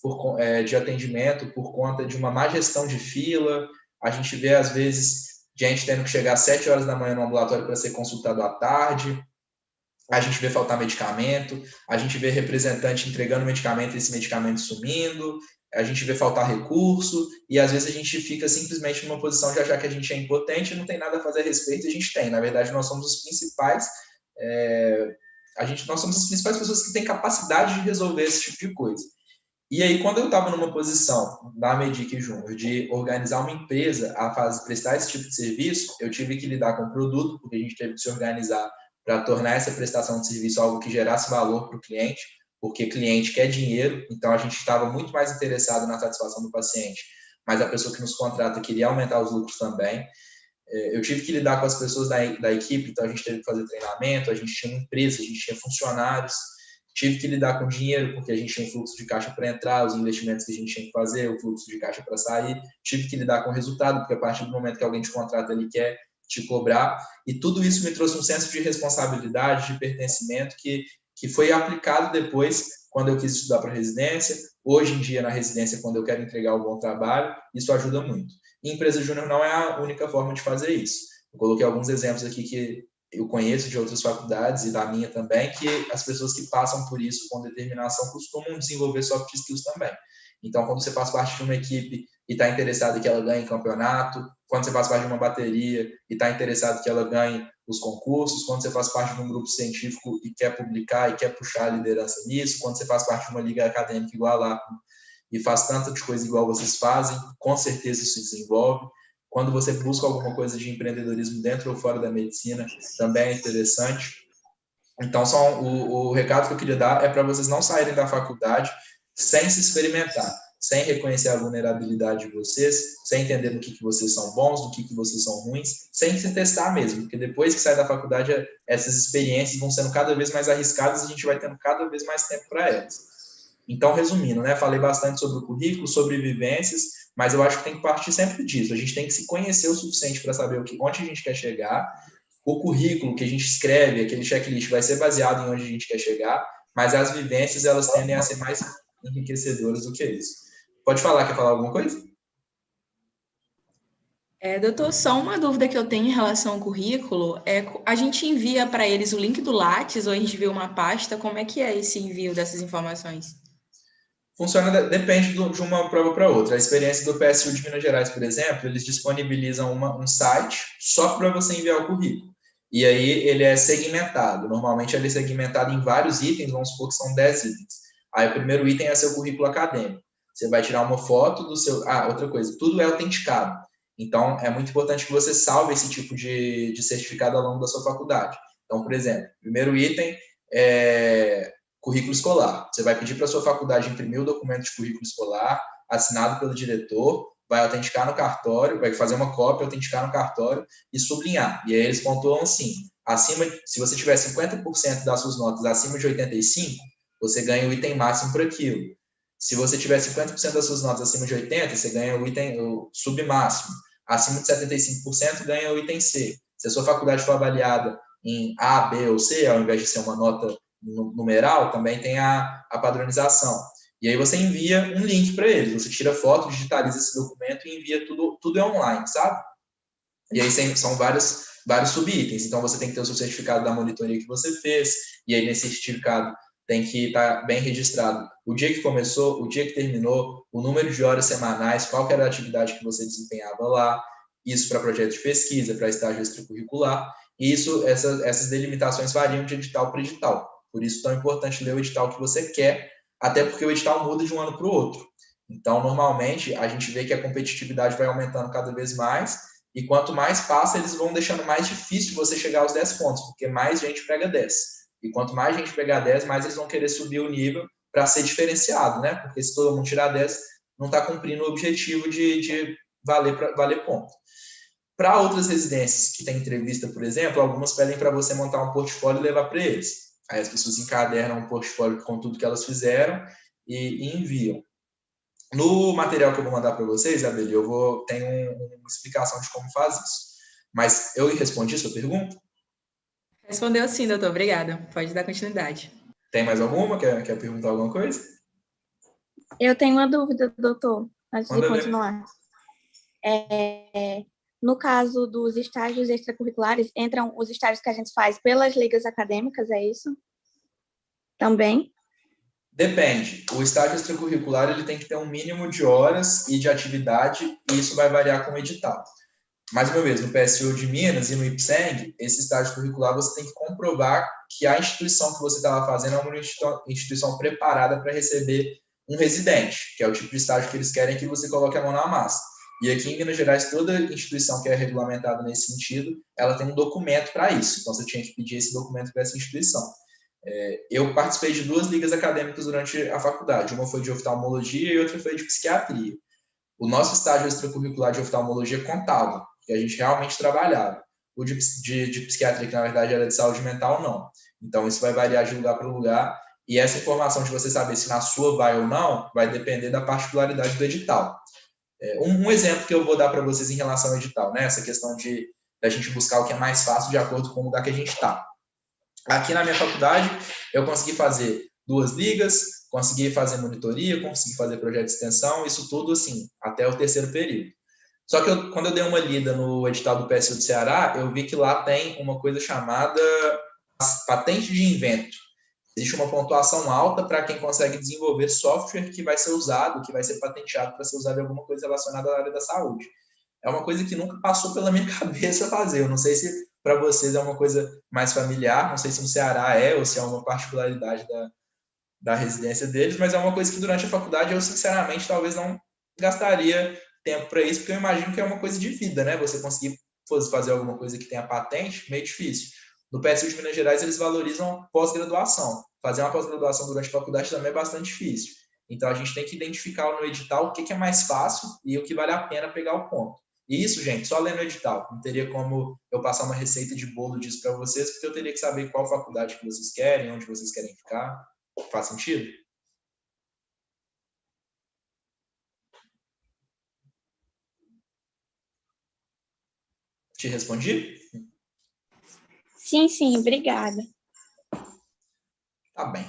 de atendimento por conta de uma má gestão de fila, a gente vê às vezes gente tendo que chegar às 7 horas da manhã no ambulatório para ser consultado à tarde, a gente vê faltar medicamento, a gente vê representante entregando medicamento e esse medicamento sumindo, a gente vê faltar recurso, e às vezes a gente fica simplesmente numa posição de achar que a gente é impotente e não tem nada a fazer a respeito, e a gente tem. Na verdade, nós somos os principais, nós somos as principais pessoas que têm capacidade de resolver esse tipo de coisa. E aí, quando eu estava numa posição, na Medic Júnior, de organizar uma empresa a prestar esse tipo de serviço, eu tive que lidar com o produto, porque a gente teve que se organizar para tornar essa prestação de serviço algo que gerasse valor para o cliente, porque cliente quer dinheiro, então a gente estava muito mais interessado na satisfação do paciente, mas a pessoa que nos contrata queria aumentar os lucros também. Eu tive que lidar com as pessoas da equipe, então a gente teve que fazer treinamento, a gente tinha uma empresa, a gente tinha funcionários, tive que lidar com dinheiro, porque a gente tinha um fluxo de caixa para entrar, os investimentos que a gente tinha que fazer, o fluxo de caixa para sair, tive que lidar com o resultado, porque a partir do momento que alguém te contrata, ele quer te cobrar, e tudo isso me trouxe um senso de responsabilidade, de pertencimento, que foi aplicado depois, quando eu quis estudar para residência, hoje em dia na residência, quando eu quero entregar um bom trabalho, isso ajuda muito. E empresa júnior não é a única forma de fazer isso. Eu coloquei alguns exemplos aqui que eu conheço de outras faculdades e da minha também, que as pessoas que passam por isso com determinação costumam desenvolver soft skills também. Então, quando você faz parte de uma equipe e está interessado que ela ganhe campeonato, quando você faz parte de uma bateria e está interessado que ela ganhe os concursos, quando você faz parte de um grupo científico e quer publicar e quer puxar a liderança nisso, quando você faz parte de uma liga acadêmica igual a e faz tanta de coisa igual vocês fazem, com certeza isso se desenvolve. Quando você busca alguma coisa de empreendedorismo dentro ou fora da medicina, também é interessante. Então, só o recado que eu queria dar é para vocês não saírem da faculdade sem se experimentar, sem reconhecer a vulnerabilidade de vocês, sem entender no que vocês são bons, no que vocês são ruins, sem se testar mesmo, porque depois que sai da faculdade, essas experiências vão sendo cada vez mais arriscadas e a gente vai tendo cada vez mais tempo para elas. Então, resumindo, né, falei bastante sobre o currículo, sobre vivências, mas eu acho que tem que partir sempre disso. A gente tem que se conhecer o suficiente para saber onde a gente quer chegar. O currículo que a gente escreve, aquele checklist, vai ser baseado em onde a gente quer chegar, mas as vivências, elas tendem a ser mais enriquecedoras do que isso. Pode falar, quer falar alguma coisa? Doutor, só uma dúvida que eu tenho em relação ao currículo, a gente envia para eles o link do Lattes ou a gente envia uma pasta? Como é que é esse envio dessas informações? Funciona, depende de uma prova para outra. A experiência do PSU de Minas Gerais, por exemplo, eles disponibilizam um site só para você enviar o currículo. E aí ele é segmentado. Normalmente ele é segmentado em vários itens, vamos supor que são 10 itens. Aí o primeiro item é seu currículo acadêmico. Você vai tirar uma foto do seu... outra coisa, tudo é autenticado. Então, é muito importante que você salve esse tipo de certificado ao longo da sua faculdade. Então, por exemplo, primeiro item é currículo escolar. Você vai pedir para a sua faculdade imprimir o documento de currículo escolar, assinado pelo diretor, vai autenticar no cartório, vai fazer uma cópia, autenticar no cartório e sublinhar. E aí eles pontuam assim, se você tiver 50% das suas notas acima de 85, você ganha o item máximo por aquilo. Se você tiver 50% das suas notas acima de 80, você ganha o submáximo. Acima de 75%, ganha o item C. Se a sua faculdade for avaliada em A, B ou C, ao invés de ser uma nota numeral, também tem a padronização. E aí você envia um link para eles, você tira foto, digitaliza esse documento e envia tudo é online, sabe? E aí são vários subitens. Então você tem que ter o seu certificado da monitoria que você fez, e aí nesse certificado tem que estar bem registrado o dia que começou, o dia que terminou, o número de horas semanais, qual era a atividade que você desempenhava lá, isso para projeto de pesquisa, para estágio extracurricular, e essas delimitações variam de edital para edital. Por isso, é tão importante ler o edital que você quer até porque o edital muda de um ano para o outro. Então, normalmente, a gente vê que a competitividade vai aumentando cada vez mais, e quanto mais passa, eles vão deixando mais difícil você chegar aos 10 pontos, porque mais gente pega 10. E quanto mais gente pegar 10, mais eles vão querer subir o nível para ser diferenciado, né? Porque se todo mundo tirar 10, não está cumprindo o objetivo de valer ponto. Para outras residências que têm entrevista, por exemplo, algumas pedem para você montar um portfólio e levar para eles. Aí as pessoas encadernam um portfólio com tudo que elas fizeram e enviam. No material que eu vou mandar para vocês, Abeli, tenho uma explicação de como faz isso. Mas eu respondi a sua pergunta? Respondeu sim, doutor. Obrigada. Pode dar continuidade. Tem mais alguma? Quer perguntar alguma coisa? Eu tenho uma dúvida, doutor, antes Manda de continuar. No caso dos estágios extracurriculares, entram os estágios que a gente faz pelas ligas acadêmicas, é isso? Também? Depende. O estágio extracurricular ele tem que ter um mínimo de horas e de atividade, e isso vai variar com o edital. Mais uma vez, no PSU de Minas e no IPSENG, esse estágio curricular você tem que comprovar que a instituição que você estava fazendo é uma instituição preparada para receber um residente, que é o tipo de estágio que eles querem que você coloque a mão na massa. E aqui em Minas Gerais, toda instituição que é regulamentada nesse sentido, ela tem um documento para isso. Então, você tinha que pedir esse documento para essa instituição. Eu participei de 2 ligas acadêmicas durante a faculdade. Uma foi de oftalmologia e outra foi de psiquiatria. O nosso estágio extracurricular de oftalmologia contava, que a gente realmente trabalhava. O de psiquiatria, que na verdade era de saúde mental, não. Então, isso vai variar de lugar para lugar. E essa informação de você saber se na sua vai ou não, vai depender da particularidade do edital. Um exemplo que eu vou dar para vocês em relação ao edital, né? Essa questão de a gente buscar o que é mais fácil de acordo com o lugar que a gente está. Aqui na minha faculdade, eu consegui fazer 2 ligas, consegui fazer monitoria, consegui fazer projeto de extensão, isso tudo, assim, até o 3º período. Só que quando eu dei uma lida no edital do PSU do Ceará, eu vi que lá tem uma coisa chamada patente de invento. Existe uma pontuação alta para quem consegue desenvolver software que vai ser usado, que vai ser patenteado para ser usado em alguma coisa relacionada à área da saúde. É uma coisa que nunca passou pela minha cabeça fazer. Eu não sei se para vocês é uma coisa mais familiar, não sei se no Ceará ou se é uma particularidade da residência deles, mas é uma coisa que durante a faculdade eu, sinceramente, talvez não gastaria tempo para isso, porque eu imagino que é uma coisa de vida, né? Você conseguir fazer alguma coisa que tenha patente, meio difícil. No PSU de Minas Gerais, eles valorizam pós-graduação. Fazer uma pós-graduação durante a faculdade também é bastante difícil. Então, a gente tem que identificar no edital o que é mais fácil e o que vale a pena pegar o ponto. E isso, gente, só lendo o edital. Não teria como eu passar uma receita de bolo disso para vocês, porque eu teria que saber qual faculdade que vocês querem, onde vocês querem ficar. Faz sentido? Te respondi? Sim, obrigada. Tá bem.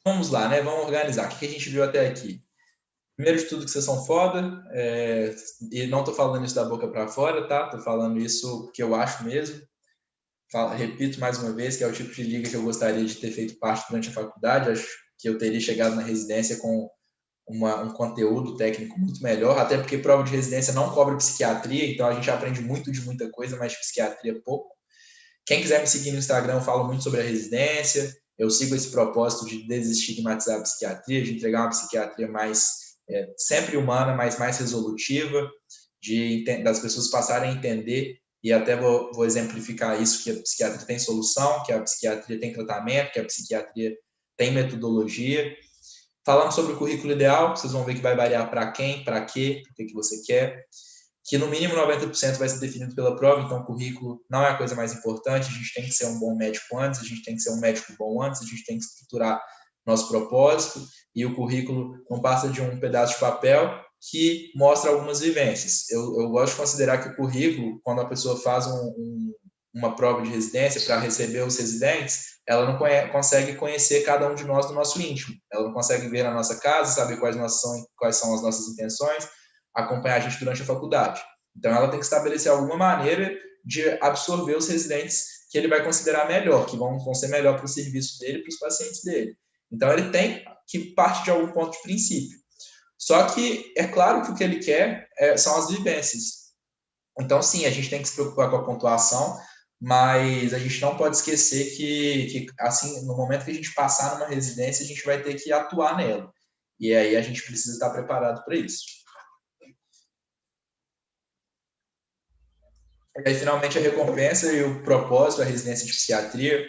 Vamos lá, né? Vamos organizar. O que a gente viu até aqui? Primeiro de tudo que vocês são foda, e não tô falando isso da boca para fora, tá? Tô falando isso porque eu acho mesmo. Repito mais uma vez que é o tipo de liga que eu gostaria de ter feito parte durante a faculdade. Acho que eu teria chegado na residência com um conteúdo técnico muito melhor, até porque prova de residência não cobra psiquiatria, então a gente aprende muito de muita coisa, mas de psiquiatria pouco. Quem quiser me seguir no Instagram, eu falo muito sobre a residência, eu sigo esse propósito de desestigmatizar a psiquiatria, de entregar uma psiquiatria sempre humana, mas mais resolutiva, das pessoas passarem a entender, e até vou exemplificar isso, que a psiquiatria tem solução, que a psiquiatria tem tratamento, que a psiquiatria tem metodologia. Falando sobre o currículo ideal, vocês vão ver que vai variar para quem, para quê, o que você quer, que no mínimo 90% vai ser definido pela prova, então o currículo não é a coisa mais importante, a gente tem que ser um bom médico antes, a gente tem que ser um médico bom antes, a gente tem que estruturar nosso propósito, e o currículo não passa de um pedaço de papel que mostra algumas vivências. Eu gosto de considerar que o currículo, quando a pessoa faz uma prova de residência para receber os residentes, ela não consegue conhecer cada um de nós do nosso íntimo. Ela não consegue ver a nossa casa, saber quais são as nossas intenções, acompanhar a gente durante a faculdade. Então, ela tem que estabelecer alguma maneira de absorver os residentes que ele vai considerar melhor, que vão ser melhor para o serviço dele e para os pacientes dele. Então, ele tem que partir de algum ponto de princípio. Só que é claro que o que ele quer são as vivências. Então, sim, a gente tem que se preocupar com a pontuação, mas a gente não pode esquecer que assim, no momento que a gente passar numa residência, a gente vai ter que atuar nela. E aí a gente precisa estar preparado para isso. E aí, finalmente, a recompensa e o propósito da residência de psiquiatria,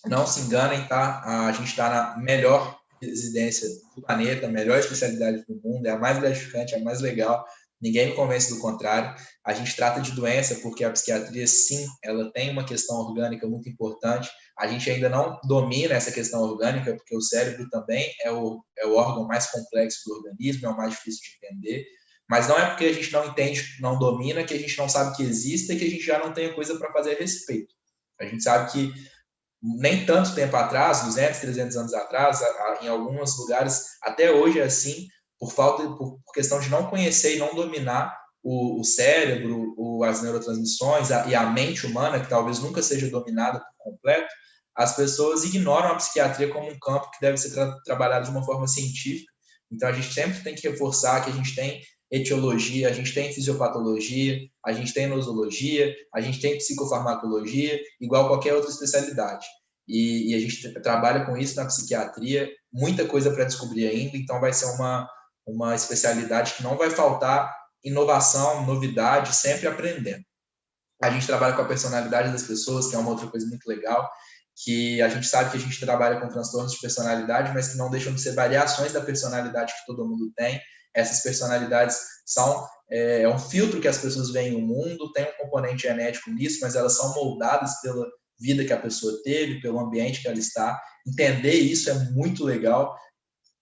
não se enganem, tá? A gente está na melhor residência do planeta, a melhor especialidade do mundo, é a mais gratificante, é a mais legal. Ninguém me convence do contrário. A gente trata de doença porque a psiquiatria, sim, ela tem uma questão orgânica muito importante. A gente ainda não domina essa questão orgânica, porque o cérebro também é o órgão mais complexo do organismo, é o mais difícil de entender. Mas não é porque a gente não entende, não domina, que a gente não sabe que existe e que a gente já não tenha coisa para fazer a respeito. A gente sabe que nem tanto tempo atrás, 200, 300 anos atrás, em alguns lugares, até hoje é assim, por questão de não conhecer e não dominar o cérebro, as neurotransmissões e a mente humana, que talvez nunca seja dominada por completo, as pessoas ignoram a psiquiatria como um campo que deve ser trabalhado de uma forma científica. Então, a gente sempre tem que reforçar que a gente tem etiologia, a gente tem fisiopatologia, a gente tem nosologia, a gente tem psicofarmacologia, igual qualquer outra especialidade. E a gente trabalha com isso na psiquiatria, muita coisa para descobrir ainda, então vai ser uma especialidade que não vai faltar inovação, novidade, sempre aprendendo. A gente trabalha com a personalidade das pessoas, que é uma outra coisa muito legal, que a gente sabe que a gente trabalha com transtornos de personalidade, mas que não deixam de ser variações da personalidade que todo mundo tem. Essas personalidades são um filtro que as pessoas veem no mundo, tem um componente genético nisso, mas elas são moldadas pela vida que a pessoa teve, pelo ambiente que ela está. Entender isso é muito legal.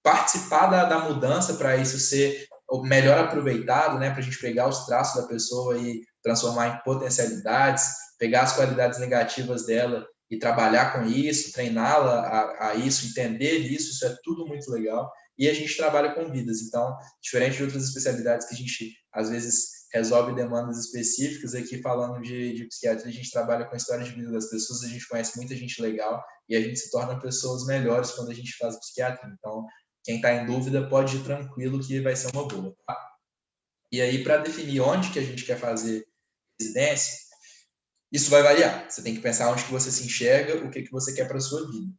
Participar da mudança para isso ser melhor aproveitado, né, para a gente pegar os traços da pessoa e transformar em potencialidades, pegar as qualidades negativas dela e trabalhar com isso, treiná-la a isso, entender isso é tudo muito legal. E a gente trabalha com vidas, então, diferente de outras especialidades que a gente, às vezes, resolve demandas específicas, aqui falando de psiquiatria, a gente trabalha com a história de vida das pessoas, a gente conhece muita gente legal e a gente se torna pessoas melhores quando a gente faz psiquiatria. Então, quem está em dúvida pode ir tranquilo que vai ser uma boa. Tá? E aí, para definir onde que a gente quer fazer residência, isso vai variar. Você tem que pensar onde que você se enxerga, o que você quer para a sua vida.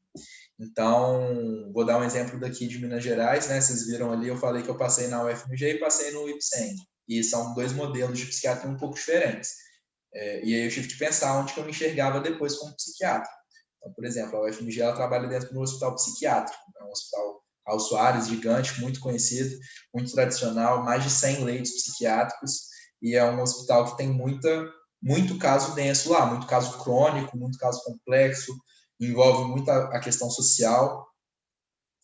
Então, vou dar um exemplo daqui de Minas Gerais, né? Vocês viram ali, eu falei que eu passei na UFMG e passei no IPSENG. E são dois modelos de psiquiatria um pouco diferentes. E aí eu tive que pensar onde que eu me enxergava depois como psiquiatra. Então, por exemplo, a UFMG ela trabalha dentro do hospital psiquiátrico, é um hospital Raul Soares, gigante, muito conhecido, muito tradicional, mais de 100 leitos psiquiátricos, e é um hospital que tem muito caso denso lá, muito caso crônico, muito caso complexo, envolve muito a questão social.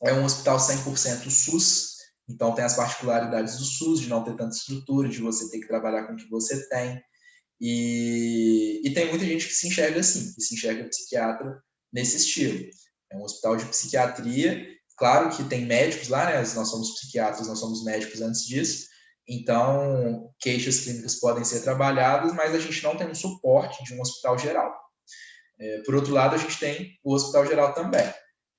É um hospital 100% SUS, então tem as particularidades do SUS, de não ter tanta estrutura, de você ter que trabalhar com o que você tem. E tem muita gente que se enxerga assim, que se enxerga psiquiatra nesse estilo. É um hospital de psiquiatria, claro que tem médicos lá, né? Nós somos psiquiatras, nós somos médicos antes disso, então queixas clínicas podem ser trabalhadas, mas a gente não tem um suporte de um hospital geral. Por outro lado, a gente tem o hospital geral também,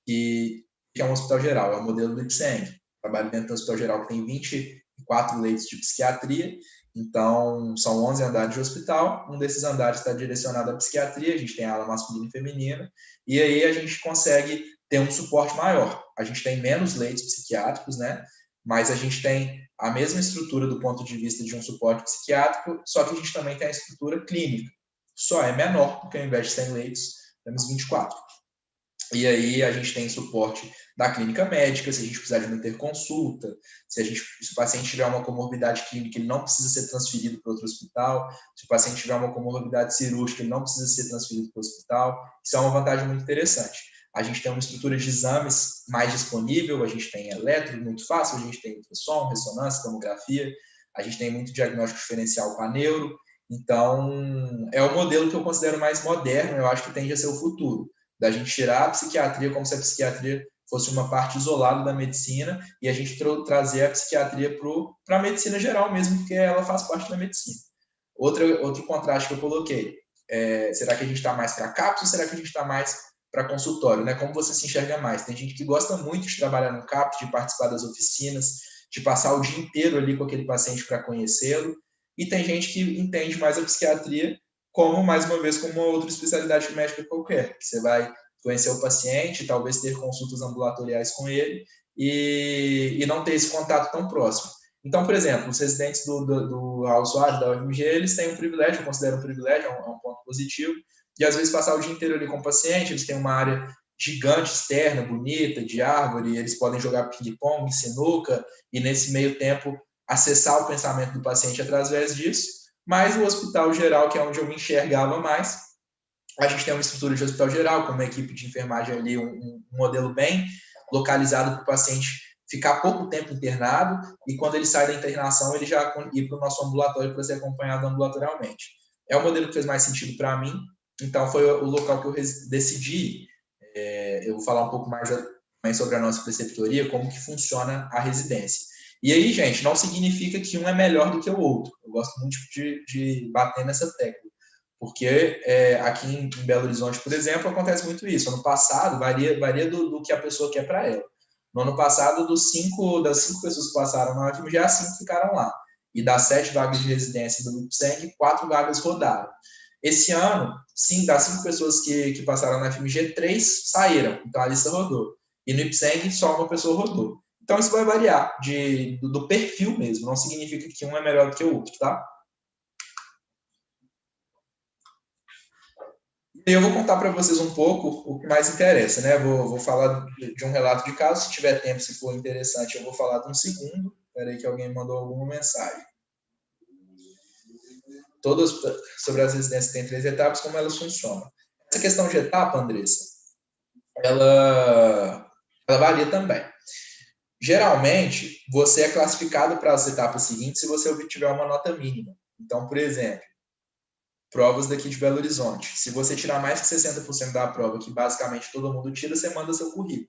que é um hospital geral, é o modelo do IPSENG. Trabalho dentro do hospital geral que tem 24 leitos de psiquiatria, então são 11 andares de hospital, um desses andares está direcionado à psiquiatria, a gente tem a ala masculina e feminina, e aí a gente consegue ter um suporte maior. A gente tem menos leitos psiquiátricos, né? Mas a gente tem a mesma estrutura do ponto de vista de um suporte psiquiátrico, só que a gente também tem a estrutura clínica. Só é menor, porque ao invés de 100 leitos, temos 24. E aí a gente tem suporte da clínica médica, se a gente precisar de uma interconsulta, se o paciente tiver uma comorbidade clínica, ele não precisa ser transferido para outro hospital, se o paciente tiver uma comorbidade cirúrgica, ele não precisa ser transferido para o hospital. Isso é uma vantagem muito interessante. A gente tem uma estrutura de exames mais disponível, a gente tem eletro, muito fácil, a gente tem ultrassom, ressonância, tomografia, a gente tem muito diagnóstico diferencial com a neuro. Então, é o modelo que eu considero mais moderno, eu acho que tende a ser o futuro, da gente tirar a psiquiatria como se a psiquiatria fosse uma parte isolada da medicina e a gente trazer a psiquiatria para a medicina geral mesmo, porque ela faz parte da medicina. Outro contraste que eu coloquei, será que a gente está mais para CAPS ou será que a gente está mais para consultório? Né? Como você se enxerga mais? Tem gente que gosta muito de trabalhar no CAPS, de participar das oficinas, de passar o dia inteiro ali com aquele paciente para conhecê-lo, e tem gente que entende mais a psiquiatria como, mais uma vez, como uma outra especialidade médica qualquer, que você vai conhecer o paciente, talvez ter consultas ambulatoriais com ele e não ter esse contato tão próximo. Então, por exemplo, os residentes do Raul Soares, da UFMG, eles têm um privilégio, eu considero um privilégio, é um ponto positivo, de às vezes passar o dia inteiro ali com o paciente, eles têm uma área gigante externa, bonita, de árvore, eles podem jogar ping-pong, sinuca, e nesse meio tempo acessar o pensamento do paciente através disso. Mas o hospital geral, que é onde eu me enxergava mais, a gente tem uma estrutura de hospital geral, com uma equipe de enfermagem ali, um modelo bem localizado para o paciente ficar pouco tempo internado, e quando ele sai da internação, ele já ir para o nosso ambulatório para ser acompanhado ambulatorialmente. É o modelo que fez mais sentido para mim, então foi o local que eu decidi. Eu vou falar um pouco mais também sobre a nossa preceptoria, como que funciona a residência. E aí, gente, não significa que um é melhor do que o outro. Eu gosto muito de bater nessa tecla. Porque aqui em Belo Horizonte, por exemplo, acontece muito isso. Ano passado, varia do que a pessoa quer para ela. No ano passado, das cinco pessoas que passaram na UFMG, as 5 ficaram lá. E das 7 vagas de residência do IPSENG, 4 vagas rodaram. Esse ano, sim, das 5 pessoas que passaram na UFMG, 3 saíram. Então, a lista rodou. E no IPSENG, só uma pessoa rodou. Então, isso vai variar do perfil mesmo. Não significa que um é melhor do que o outro, tá? E eu vou contar para vocês um pouco o que mais interessa, né? Vou falar de um relato de caso, se tiver tempo, se for interessante, eu vou falar de um segundo. Espera aí que alguém mandou alguma mensagem. Todas sobre as residências têm 3 etapas, como elas funcionam. Essa questão de etapa, Andressa, ela varia também. Geralmente, você é classificado para as etapas seguintes se você obtiver uma nota mínima. Então, por exemplo, provas daqui de Belo Horizonte. Se você tirar mais que 60% da prova, que basicamente todo mundo tira, você manda seu currículo.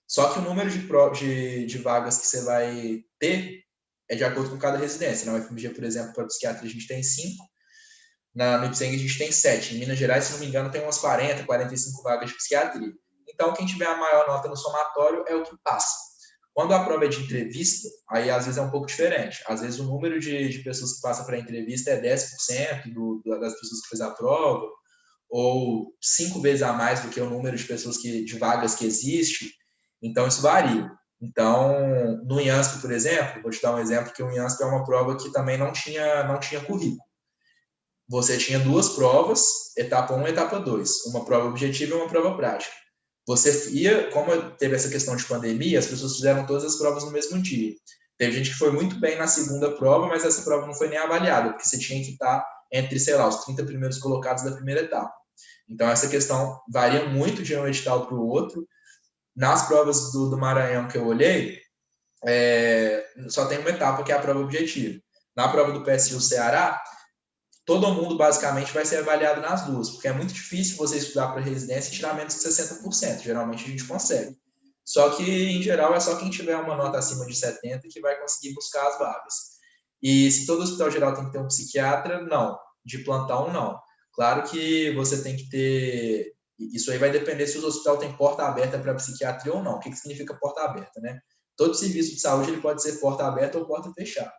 Só que o número de vagas que você vai ter é de acordo com cada residência. Na UFMG, por exemplo, para psiquiatria a gente tem 5, no IPSENG a gente tem 7. Em Minas Gerais, se não me engano, tem umas 40, 45 vagas de psiquiatria. Então, quem tiver a maior nota no somatório é o que passa. Quando a prova é de entrevista, aí às vezes é um pouco diferente. Às vezes o número de pessoas que passam para a entrevista é 10% das pessoas que fez a prova, ou 5 vezes a mais do que o número de pessoas de vagas que existe. Então, isso varia. Então, no IANSP, por exemplo, vou te dar um exemplo, que o IANSP é uma prova que também não tinha currículo. Você tinha 2 provas, etapa 1 e etapa 2. Uma prova objetiva e uma prova prática. Você ia, como teve essa questão de pandemia, as pessoas fizeram todas as provas no mesmo dia. Teve gente que foi muito bem na segunda prova, mas essa prova não foi nem avaliada, porque você tinha que estar entre, sei lá, os 30 primeiros colocados da primeira etapa. Então, essa questão varia muito de um edital para o outro. Nas provas do Maranhão que eu olhei, só tem uma etapa, que é a prova objetiva. Na prova do PSU Ceará, todo mundo basicamente vai ser avaliado nas 2, porque é muito difícil você estudar para residência e tirar menos de 60%. Geralmente a gente consegue. Só que, em geral, é só quem tiver uma nota acima de 70 que vai conseguir buscar as vagas. E se todo hospital geral tem que ter um psiquiatra, não. De plantão, não. Claro que você tem que ter... Isso aí vai depender se o hospital tem porta aberta para psiquiatria ou não. O que significa porta aberta, né? Todo serviço de saúde ele pode ser porta aberta ou porta fechada.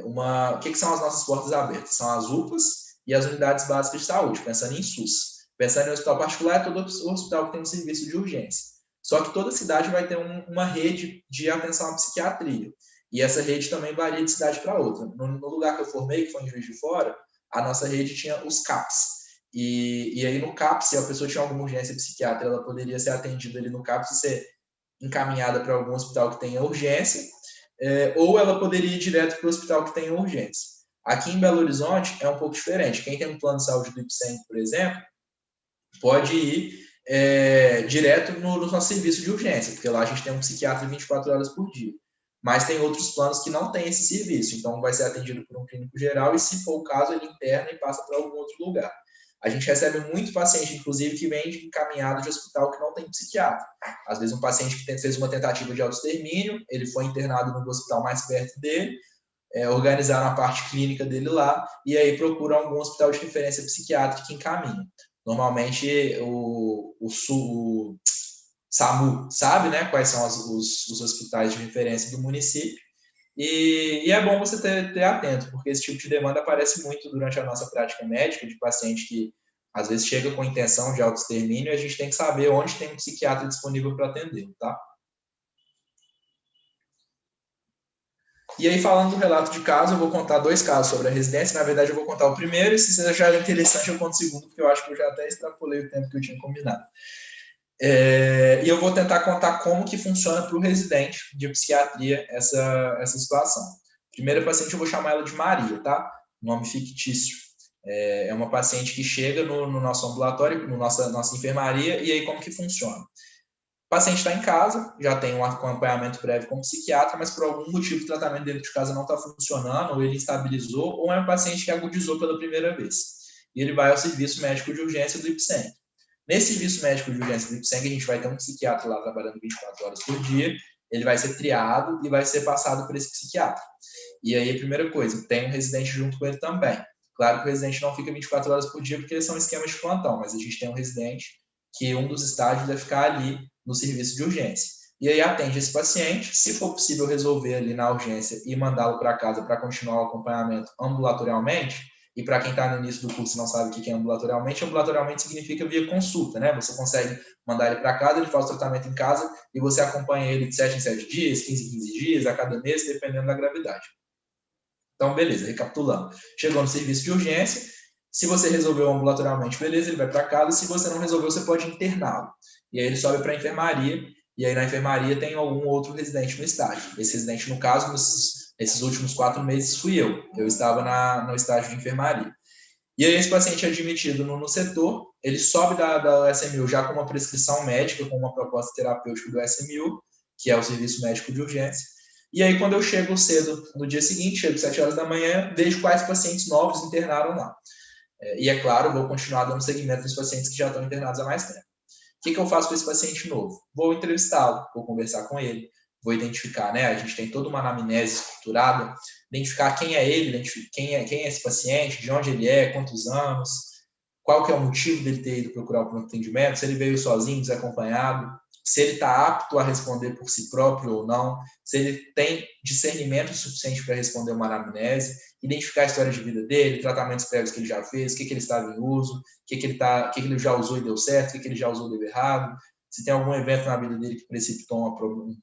O que são as nossas portas abertas? São as UPAs e as unidades básicas de saúde, pensando em SUS. Pensando em hospital particular, é todo hospital que tem um serviço de urgência. Só que toda cidade vai ter uma rede de atenção à psiquiatria. E essa rede também varia de cidade para outra. No lugar que eu formei, que foi em Juiz de Fora, a nossa rede tinha os CAPs. E aí no CAPS, se a pessoa tinha alguma urgência psiquiátrica, ela poderia ser atendida ali no CAPS e ser encaminhada para algum hospital que tenha urgência, ou ela poderia ir direto para o hospital que tenha urgência. Aqui em Belo Horizonte é um pouco diferente. Quem tem um plano de saúde do IPSENG, por exemplo, pode ir direto no nosso serviço de urgência, porque lá a gente tem um psiquiatra 24 horas por dia. Mas tem outros planos que não têm esse serviço, então vai ser atendido por um clínico geral e, se for o caso, ele interna e passa para algum outro lugar. A gente recebe muito paciente, inclusive, que vem encaminhado de hospital que não tem psiquiatra. Às vezes um paciente que fez uma tentativa de autoextermínio, ele foi internado no hospital mais perto dele, organizaram a parte clínica dele lá, e aí procuram algum hospital de referência psiquiátrica que encaminha. Normalmente o SAMU sabe, né, quais são os hospitais de referência do município, E é bom você ter atento, porque esse tipo de demanda aparece muito durante a nossa prática médica, de paciente que às vezes chega com intenção de autoextermínio, e a gente tem que saber onde tem um psiquiatra disponível para atender, tá? E aí, falando do relato de caso, eu vou contar 2 casos sobre a residência. Na verdade, eu vou contar o primeiro, e se você achar interessante, eu conto o segundo, porque eu acho que eu já até extrapolei o tempo que eu tinha combinado. E eu vou tentar contar como que funciona para o residente de psiquiatria essa situação. Primeira paciente, eu vou chamar ela de Maria, tá? Nome fictício. É uma paciente que chega no nosso ambulatório, no nossa enfermaria, e aí como que funciona? O paciente está em casa, já tem um acompanhamento prévio com o psiquiatra, mas por algum motivo o tratamento dentro de casa não está funcionando, ou ele estabilizou, ou é um paciente que agudizou pela primeira vez. E ele vai ao serviço médico de urgência do IPSENG. Nesse serviço médico de urgência do IPSENG, a gente vai ter um psiquiatra lá trabalhando 24 horas por dia, ele vai ser triado e vai ser passado por esse psiquiatra. E aí, a primeira coisa, tem um residente junto com ele também. Claro que o residente não fica 24 horas por dia, porque são esquemas de plantão, mas a gente tem um residente que um dos estágios vai ficar ali no serviço de urgência. E aí atende esse paciente, se for possível resolver ali na urgência e mandá-lo para casa para continuar o acompanhamento ambulatorialmente. E para quem está no início do curso e não sabe o que é ambulatorialmente significa via consulta, né? Você consegue mandar ele para casa, ele faz o tratamento em casa e você acompanha ele de 7 em 7 dias, 15 em 15 dias, a cada mês, dependendo da gravidade. Então, beleza, recapitulando. Chegou no serviço de urgência, se você resolveu ambulatorialmente, beleza, ele vai para casa. Se você não resolveu, você pode interná-lo. E aí ele sobe para a enfermaria, e aí na enfermaria tem algum outro residente no estágio. Esse residente, no caso, nesses últimos 4 meses, fui eu. Eu estava no estágio de enfermaria. E aí esse paciente é admitido no setor, ele sobe da SMU já com uma prescrição médica, com uma proposta terapêutica do SMU, que é o Serviço Médico de Urgência. E aí, quando eu chego cedo no dia seguinte, chego às 7 horas da manhã, vejo quais pacientes novos internaram lá. E é claro, vou continuar dando seguimento nos pacientes que já estão internados há mais tempo. O que eu faço com esse paciente novo? Vou entrevistá-lo, vou conversar com ele, vou identificar, né? A gente tem toda uma anamnese estruturada, identificar quem é ele, quem é esse paciente, de onde ele é, quantos anos, qual que é o motivo dele ter ido procurar o pronto atendimento, se ele veio sozinho, desacompanhado, se ele está apto a responder por si próprio ou não, se ele tem discernimento suficiente para responder uma anamnese, identificar a história de vida dele, tratamentos prévios que ele já fez, o que ele estava em uso, o que ele já usou e deu certo, o que ele já usou e deu errado, se tem algum evento na vida dele que precipitou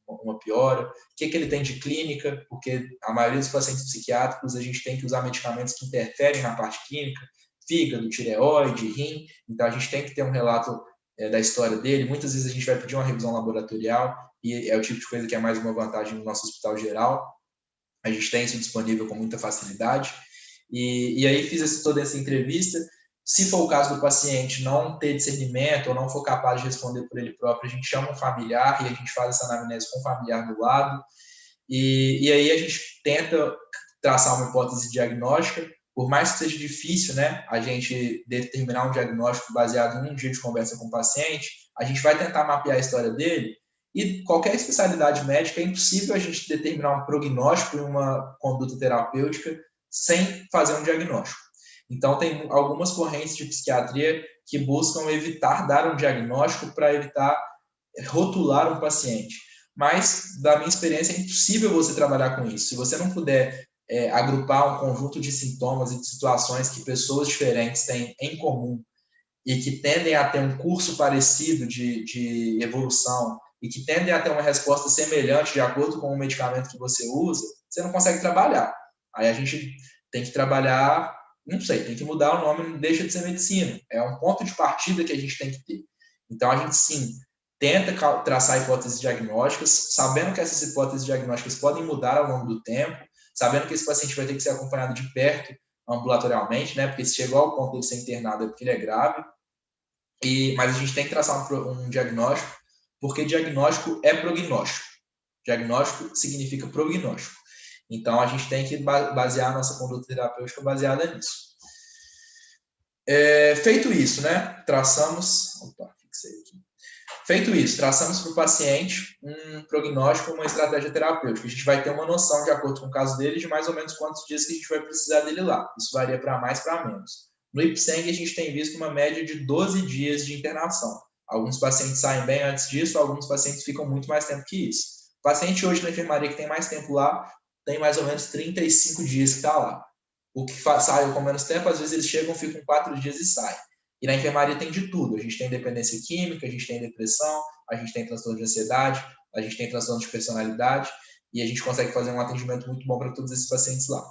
uma piora, o que ele tem de clínica, porque a maioria dos pacientes psiquiátricos a gente tem que usar medicamentos que interferem na parte clínica, fígado, tireoide, rim, então a gente tem que ter um relato da história dele. Muitas vezes a gente vai pedir uma revisão laboratorial e é o tipo de coisa que é mais uma vantagem no nosso hospital geral. A gente tem isso disponível com muita facilidade. E aí fiz toda essa entrevista. Se for o caso do paciente não ter discernimento ou não for capaz de responder por ele próprio, a gente chama um familiar e a gente faz essa anamnese com o familiar do lado. E aí a gente tenta traçar uma hipótese diagnóstica. Por mais que seja difícil, né, a gente determinar um diagnóstico baseado em um dia de conversa com o paciente, a gente vai tentar mapear a história dele. E qualquer especialidade médica é impossível a gente determinar um prognóstico e uma conduta terapêutica sem fazer um diagnóstico. Então, tem algumas correntes de psiquiatria que buscam evitar dar um diagnóstico para evitar rotular um paciente. Mas, da minha experiência, é impossível você trabalhar com isso. Se você não puder agrupar um conjunto de sintomas e de situações que pessoas diferentes têm em comum e que tendem a ter um curso parecido de evolução e que tendem a ter uma resposta semelhante de acordo com o medicamento que você usa, você não consegue trabalhar. Aí a gente tem que trabalhar, não sei, tem que mudar o nome, não deixa de ser medicina. É um ponto de partida que a gente tem que ter. Então a gente, sim, tenta traçar hipóteses diagnósticas, sabendo que essas hipóteses diagnósticas podem mudar ao longo do tempo, sabendo que esse paciente vai ter que ser acompanhado de perto ambulatorialmente, né? Porque se chegou ao ponto de ser internado é porque ele é grave. Mas a gente tem que traçar um diagnóstico, porque diagnóstico é prognóstico. Diagnóstico significa prognóstico. Então, a gente tem que basear a nossa conduta terapêutica baseada nisso. Feito isso, né? Traçamos... Opa, fixei aqui. Feito isso, traçamos para o paciente um prognóstico, uma estratégia terapêutica. A gente vai ter uma noção, de acordo com o caso dele, de mais ou menos quantos dias que a gente vai precisar dele lá. Isso varia para mais, para menos. No IPSENG, a gente tem visto uma média de 12 dias de internação. Alguns pacientes saem bem antes disso, alguns pacientes ficam muito mais tempo que isso. O paciente hoje na enfermaria que tem mais tempo lá, tem mais ou menos 35 dias que está lá. O que saiu com menos tempo, às vezes eles chegam, ficam 4 dias e saem. E na enfermaria tem de tudo. A gente tem dependência química, a gente tem depressão, a gente tem transtorno de ansiedade, a gente tem transtorno de personalidade, e a gente consegue fazer um atendimento muito bom para todos esses pacientes lá.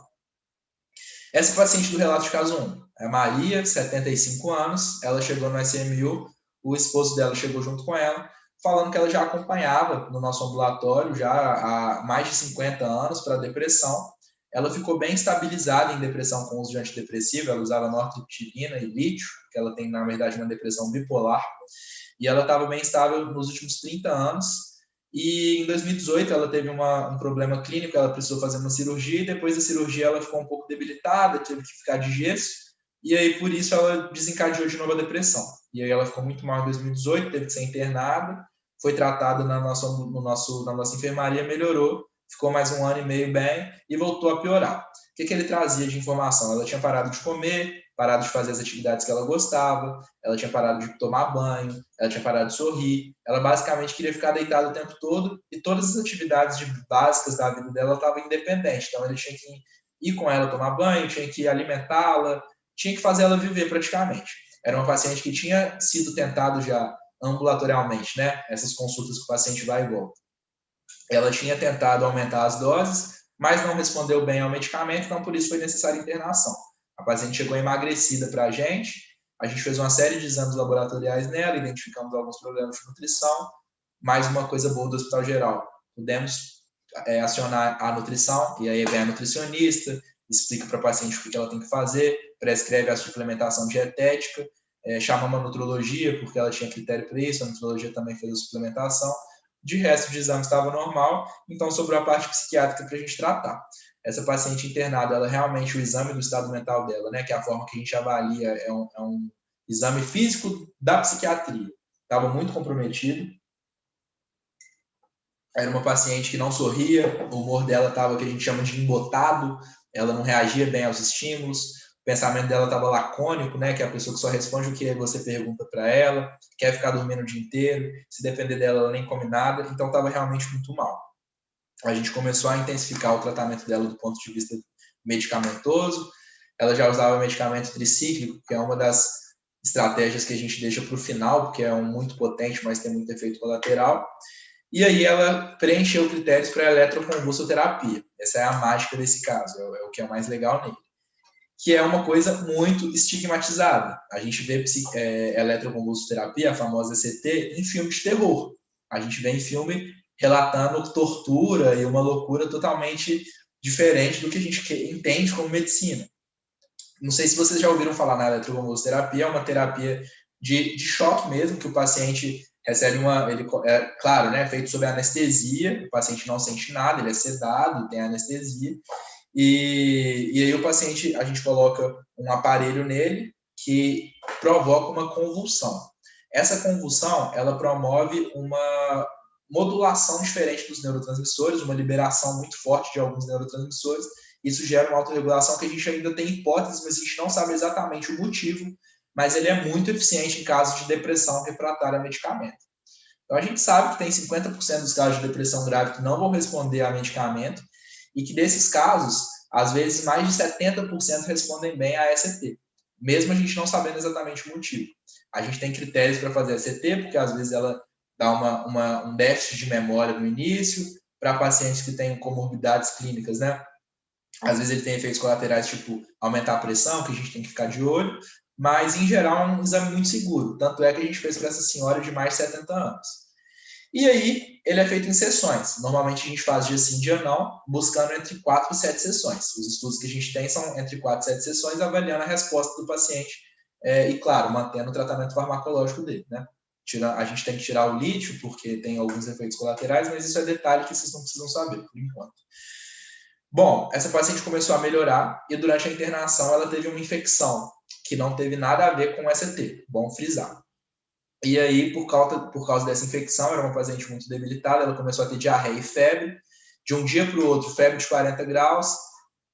Essa paciente do relato de caso 1 é a Maria, 75 anos, ela chegou no SMU, o esposo dela chegou junto com ela, falando que ela já acompanhava no nosso ambulatório já há mais de 50 anos para depressão. Ela ficou bem estabilizada em depressão com uso de antidepressivo, ela usava nortriptilina e lítio, que ela tem, na verdade, uma depressão bipolar, e ela estava bem estável nos últimos 30 anos, e em 2018 ela teve um problema clínico, ela precisou fazer uma cirurgia, e depois da cirurgia ela ficou um pouco debilitada, teve que ficar de gesso, e aí por isso ela desencadeou de novo a depressão. E aí ela ficou muito mal em 2018, teve que ser internada, foi tratada na nossa enfermaria, melhorou, ficou mais 1 ano e meio bem e voltou a piorar. O que ele trazia de informação? Ela tinha parado de comer, parado de fazer as atividades que ela gostava, ela tinha parado de tomar banho, ela tinha parado de sorrir, ela basicamente queria ficar deitada o tempo todo e todas as atividades básicas da vida dela estavam independentes. Então ele tinha que ir com ela tomar banho, tinha que alimentá-la, tinha que fazer ela viver praticamente. Era uma paciente que tinha sido tentado já ambulatorialmente, né? Essas consultas que o paciente vai e volta. Ela tinha tentado aumentar as doses, mas não respondeu bem ao medicamento, então por isso foi necessária internação. A paciente chegou emagrecida para a gente fez uma série de exames laboratoriais nela, identificamos alguns problemas de nutrição, mais uma coisa boa do Hospital Geral. Pudemos acionar a nutrição, e aí vem a nutricionista, explica para a paciente o que ela tem que fazer, prescreve a suplementação dietética, chama uma nutrologia, porque ela tinha critério para isso, a nutrologia também fez a suplementação. De resto, de exame estava normal, então sobrou a parte psiquiátrica para a gente tratar. Essa paciente internada, ela realmente, o exame do estado mental dela, né, que é a forma que a gente avalia, é um exame físico da psiquiatria. Estava muito comprometido. Era uma paciente que não sorria, o humor dela estava o que a gente chama de embotado, ela não reagia bem aos estímulos, o pensamento dela estava lacônico, né, que é a pessoa que só responde o que você pergunta para ela, quer ficar dormindo o dia inteiro, se depender dela, ela nem come nada, então estava realmente muito mal. A gente começou a intensificar o tratamento dela do ponto de vista medicamentoso, ela já usava medicamento tricíclico, que é uma das estratégias que a gente deixa para o final, porque é muito potente, mas tem muito efeito colateral. E aí ela preencheu critérios para a eletroconvulsoterapia. Essa é a mágica desse caso, é o que é mais legal nele. Que é uma coisa muito estigmatizada. A gente vê eletroconvulsoterapia, a famosa ECT, em filmes de terror. A gente vê em filme relatando tortura e uma loucura totalmente diferente do que a gente entende como medicina. Não sei se vocês já ouviram falar na eletroconvulsoterapia, é uma terapia de choque mesmo, que o paciente recebe claro, né, feito sob anestesia, o paciente não sente nada, ele é sedado, tem anestesia, e aí o paciente, a gente coloca um aparelho nele que provoca uma convulsão. Essa convulsão, ela promove uma modulação diferente dos neurotransmissores, uma liberação muito forte de alguns neurotransmissores. Isso gera uma autorregulação que a gente ainda tem hipóteses, mas a gente não sabe exatamente o motivo, mas ele é muito eficiente em casos de depressão refratária a medicamento. Então, a gente sabe que tem 50% dos casos de depressão grave que não vão responder a medicamento e que desses casos, às vezes, mais de 70% respondem bem a ECT, mesmo a gente não sabendo exatamente o motivo. A gente tem critérios para fazer a ECT, porque às vezes ela dá um déficit de memória no início, para pacientes que têm comorbidades clínicas, né? Às vezes ele tem efeitos colaterais, tipo aumentar a pressão, que a gente tem que ficar de olho, mas, em geral, é um exame muito seguro. Tanto é que a gente fez para essa senhora de mais de 70 anos. E aí, ele é feito em sessões. Normalmente, a gente faz dia sim, dia não, buscando entre 4 e 7 sessões. Os estudos que a gente tem são entre 4 e 7 sessões, avaliando a resposta do paciente e, claro, mantendo o tratamento farmacológico dele, né? A gente tem que tirar o lítio, porque tem alguns efeitos colaterais, mas isso é detalhe que vocês não precisam saber, por enquanto. Bom, essa paciente começou a melhorar e, durante a internação, ela teve uma infecção que não teve nada a ver com ST, bom frisar. E aí, por causa dessa infecção, era uma paciente muito debilitada, ela começou a ter diarreia e febre. De um dia para o outro, febre de 40 graus,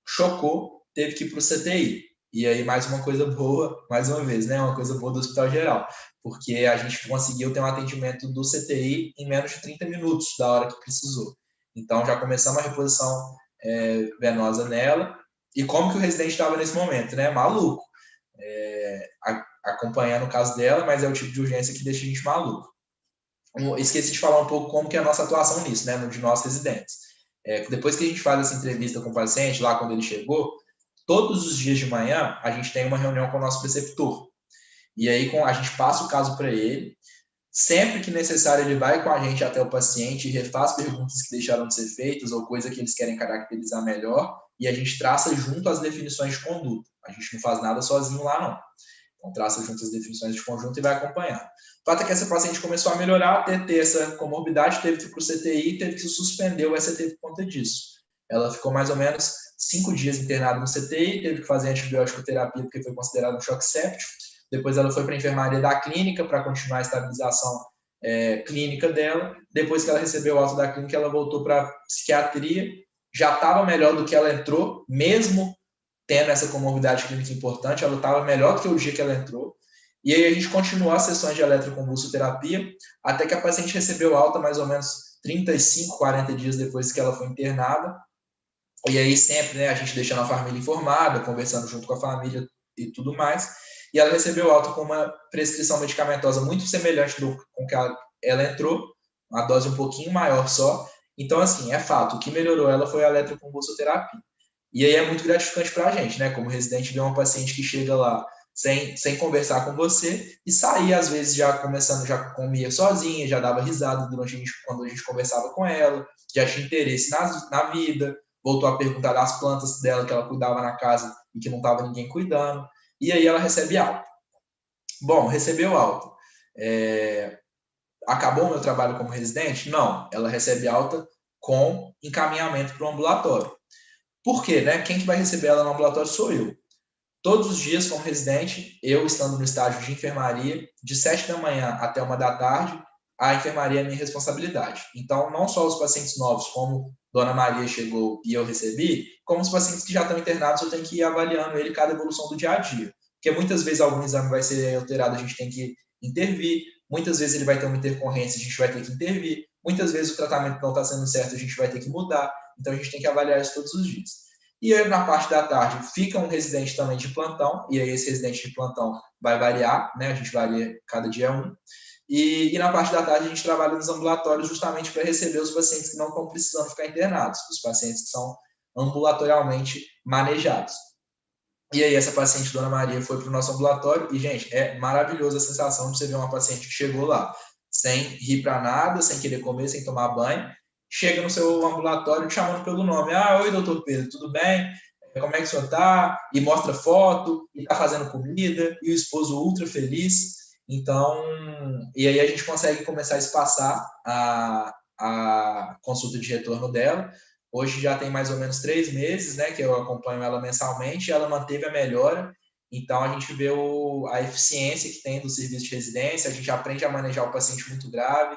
chocou, teve que ir para o CTI. E aí, mais uma coisa boa, mais uma vez, né? Uma coisa boa do Hospital Geral, porque a gente conseguiu ter um atendimento do CTI em menos de 30 minutos da hora que precisou. Então, já começamos a reposição venosa nela. E como que o residente estava nesse momento, né? Maluco. Acompanhando o caso dela, mas é o tipo de urgência que deixa a gente maluco. Esqueci de falar um pouco como que é a nossa atuação nisso, né? De nós residentes. Depois que a gente faz essa entrevista com o paciente, lá quando ele chegou, todos os dias de manhã, a gente tem uma reunião com o nosso preceptor. E aí a gente passa o caso para ele. Sempre que necessário, ele vai com a gente até o paciente e refaz perguntas que deixaram de ser feitas ou coisa que eles querem caracterizar melhor, e a gente traça junto as definições de conduta. A gente não faz nada sozinho lá, não. Então, traça junto as definições de conjunto e vai acompanhar. O fato é que essa paciente começou a melhorar, ter essa comorbidade, teve que ir para o CTI, teve que suspender o ST por conta disso. Ela ficou mais ou menos 5 dias internada no CTI, teve que fazer antibiótico terapia porque foi considerado um choque séptico. Depois ela foi para a enfermaria da clínica para continuar a estabilização clínica dela. Depois que ela recebeu o alta da clínica, ela voltou para a psiquiatria. Já estava melhor do que ela entrou, mesmo tendo essa comorbidade clínica importante, ela estava melhor do que o dia que ela entrou. E aí a gente continuou as sessões de eletroconvulsoterapia, até que a paciente recebeu alta mais ou menos 35, 40 dias depois que ela foi internada. E aí sempre, né, a gente deixando a família informada, conversando junto com a família e tudo mais. E ela recebeu alta com uma prescrição medicamentosa muito semelhante com que ela entrou, uma dose um pouquinho maior só. Então, assim, é fato, o que melhorou ela foi a eletroconvulsoterapia. E aí é muito gratificante para a gente, né? Como residente, ver uma paciente que chega lá sem conversar com você e sair, às vezes, já comia sozinha, já dava risada quando a gente conversava com ela, já tinha interesse na vida, voltou a perguntar das plantas dela que ela cuidava na casa e que não estava ninguém cuidando. E aí ela recebe alta. Bom, recebeu alta. Acabou o meu trabalho como residente? Não, ela recebe alta com encaminhamento para o ambulatório. Por quê? Né? Quem que vai receber ela no ambulatório sou eu. Todos os dias, como residente, eu estando no estágio de enfermaria, de 7 da manhã até 1 da tarde, a enfermaria é minha responsabilidade. Então, não só os pacientes novos, como Dona Maria chegou e eu recebi, como os pacientes que já estão internados, eu tenho que ir avaliando ele cada evolução do dia a dia. Porque muitas vezes algum exame vai ser alterado, a gente tem que intervir. Muitas vezes ele vai ter uma intercorrência, a gente vai ter que intervir. Muitas vezes o tratamento não está sendo certo, a gente vai ter que mudar. Então, a gente tem que avaliar isso todos os dias. E aí, na parte da tarde, fica um residente também de plantão, e aí esse residente de plantão vai variar, né? A gente varia cada dia um. E na parte da tarde, a gente trabalha nos ambulatórios justamente para receber os pacientes que não estão precisando ficar internados, os pacientes que são ambulatorialmente manejados. E aí, essa paciente, Dona Maria, foi para o nosso ambulatório, e, gente, é maravilhosa a sensação de você ver uma paciente que chegou lá sem rir para nada, sem querer comer, sem tomar banho, chega no seu ambulatório te chamando pelo nome. Oi, doutor Pedro, tudo bem? Como é que o senhor está? E mostra foto, e está fazendo comida, e o esposo ultra feliz. Então, e aí a gente consegue começar a espaçar a consulta de retorno dela. Hoje já tem mais ou menos 3 meses, né, que eu acompanho ela mensalmente, e ela manteve a melhora. Então, a gente vê a eficiência que tem do serviço de residência, a gente aprende a manejar o paciente muito grave,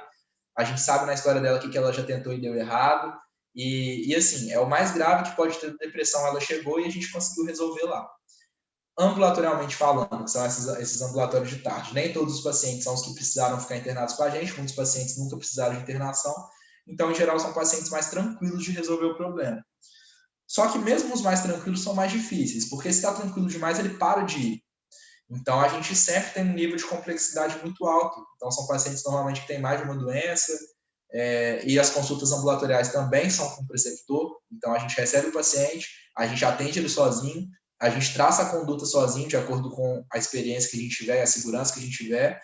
a gente sabe na história dela o que ela já tentou e deu errado, e assim, é o mais grave que pode ter depressão, ela chegou e a gente conseguiu resolver lá. Ambulatorialmente falando, que são esses ambulatórios de tarde, nem todos os pacientes são os que precisaram ficar internados com a gente, muitos pacientes nunca precisaram de internação, então, em geral, são pacientes mais tranquilos de resolver o problema. Só que mesmo os mais tranquilos são mais difíceis, porque se está tranquilo demais, ele para de ir. Então, a gente sempre tem um nível de complexidade muito alto. Então, são pacientes normalmente que têm mais de uma doença, e as consultas ambulatoriais também são com preceptor. Então, a gente recebe o paciente, a gente atende ele sozinho, a gente traça a conduta sozinho, de acordo com a experiência que a gente tiver, a segurança que a gente tiver.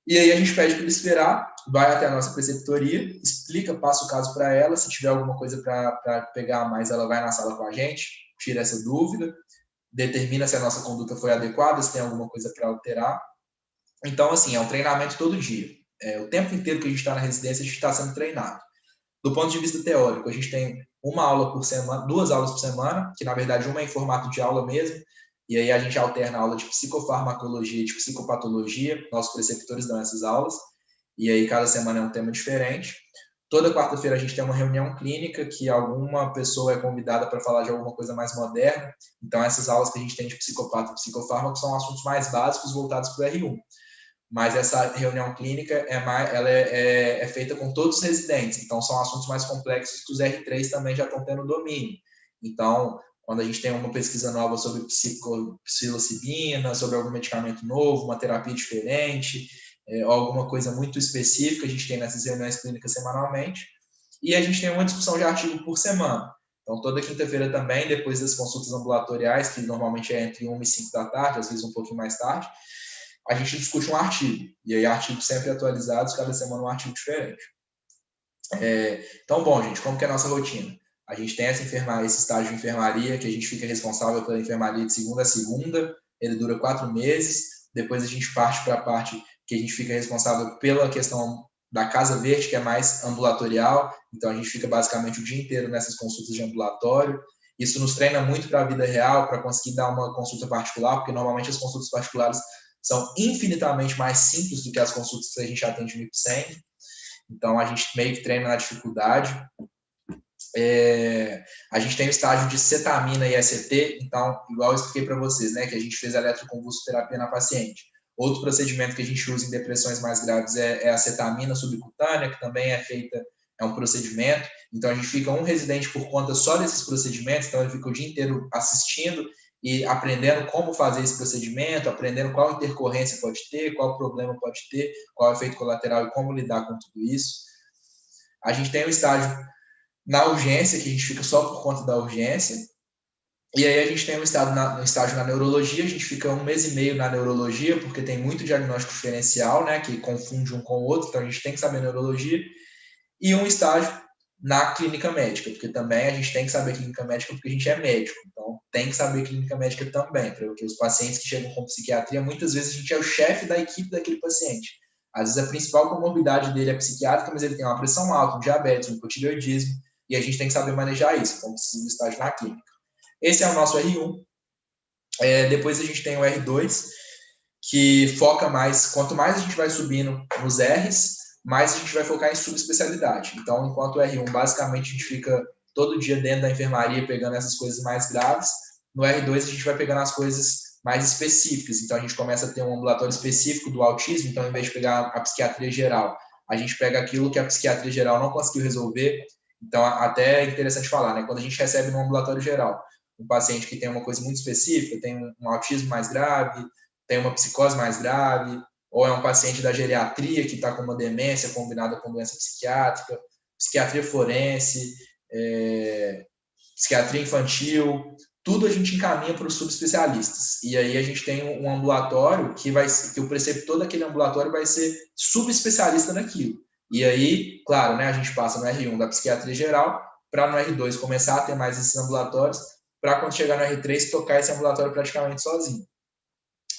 E aí a gente pede para ele esperar, vai até a nossa preceptoria, explica, passa o caso para ela, se tiver alguma coisa para pegar mais, ela vai na sala com a gente, tira essa dúvida, determina se a nossa conduta foi adequada, se tem alguma coisa para alterar. Então, assim, é um treinamento todo dia. O tempo inteiro que a gente está na residência, a gente está sendo treinado. Do ponto de vista teórico, a gente tem 1 aula por semana, 2 aulas por semana, que na verdade uma é em formato de aula mesmo, e aí a gente alterna a aula de psicofarmacologia e de psicopatologia, nossos preceptores dão essas aulas, e aí cada semana é um tema diferente. Toda quarta-feira a gente tem uma reunião clínica que alguma pessoa é convidada para falar de alguma coisa mais moderna, então essas aulas que a gente tem de psicopata e psicofármaco são assuntos mais básicos voltados para o R1. mas essa reunião clínica ela é feita com todos os residentes, então são assuntos mais complexos que os R3 também já estão tendo domínio. Então, quando a gente tem uma pesquisa nova sobre psilocibina, sobre algum medicamento novo, uma terapia diferente, ou alguma coisa muito específica, a gente tem nessas reuniões clínicas semanalmente, e a gente tem uma discussão de artigo por semana. Então, toda quinta-feira também, depois das consultas ambulatoriais, que normalmente é entre 1 e 5 da tarde, às vezes um pouquinho mais tarde, a gente discute um artigo. E aí, artigos sempre atualizados, cada semana um artigo diferente. Então, bom, gente, como que é a nossa rotina? A gente tem esse estágio de enfermaria, que a gente fica responsável pela enfermaria de segunda a segunda, ele dura 4 meses, depois a gente parte para a parte que a gente fica responsável pela questão da Casa Verde, que é mais ambulatorial, então a gente fica basicamente o dia inteiro nessas consultas de ambulatório. Isso nos treina muito para a vida real, para conseguir dar uma consulta particular, porque normalmente as consultas particulares são infinitamente mais simples do que as consultas que a gente atende no IPSEM. Então, a gente meio que treina na dificuldade. A gente tem o estágio de cetamina e ECT, então, igual eu expliquei para vocês, né, que a gente fez eletroconvulsoterapia na paciente. Outro procedimento que a gente usa em depressões mais graves é a cetamina subcutânea, que também é um procedimento. Então, a gente fica um residente por conta só desses procedimentos, então ele fica o dia inteiro assistindo e aprendendo como fazer esse procedimento, aprendendo qual intercorrência pode ter, qual problema pode ter, qual efeito colateral e como lidar com tudo isso. A gente tem o estágio na urgência, que a gente fica só por conta da urgência. E aí a gente tem um estágio na neurologia, a gente fica 1 mês e meio na neurologia, porque tem muito diagnóstico diferencial, né, que confunde um com o outro, então a gente tem que saber neurologia. E um estágio na clínica médica, porque também a gente tem que saber clínica médica porque a gente é médico, então tem que saber clínica médica também, porque os pacientes que chegam com psiquiatria, muitas vezes a gente é o chefe da equipe daquele paciente. Às vezes a principal comorbidade dele é psiquiátrica, mas ele tem uma pressão alta, um diabetes, um hipotireoidismo, e a gente tem que saber manejar isso, então precisa do estágio na clínica. Esse é o nosso R1. Depois a gente tem o R2, que foca mais, quanto mais a gente vai subindo nos R's, mais a gente vai focar em subespecialidade. Então, enquanto o R1, basicamente, a gente fica todo dia dentro da enfermaria pegando essas coisas mais graves, no R2 a gente vai pegando as coisas mais específicas. Então, a gente começa a ter um ambulatório específico do autismo, então, em vez de pegar a psiquiatria geral, a gente pega aquilo que a psiquiatria geral não conseguiu resolver. Então, até é interessante falar, né? Quando a gente recebe no ambulatório geral um paciente que tem uma coisa muito específica, tem um autismo mais grave, tem uma psicose mais grave, ou é um paciente da geriatria que está com uma demência combinada com doença psiquiátrica, psiquiatria forense, psiquiatria infantil, tudo a gente encaminha para os subespecialistas. E aí a gente tem um ambulatório que o preceptor daquele ambulatório vai ser subespecialista naquilo. E aí, claro, né, a gente passa no R1 da psiquiatria geral para no R2 começar a ter mais esses ambulatórios, para quando chegar no R3 tocar esse ambulatório praticamente sozinho.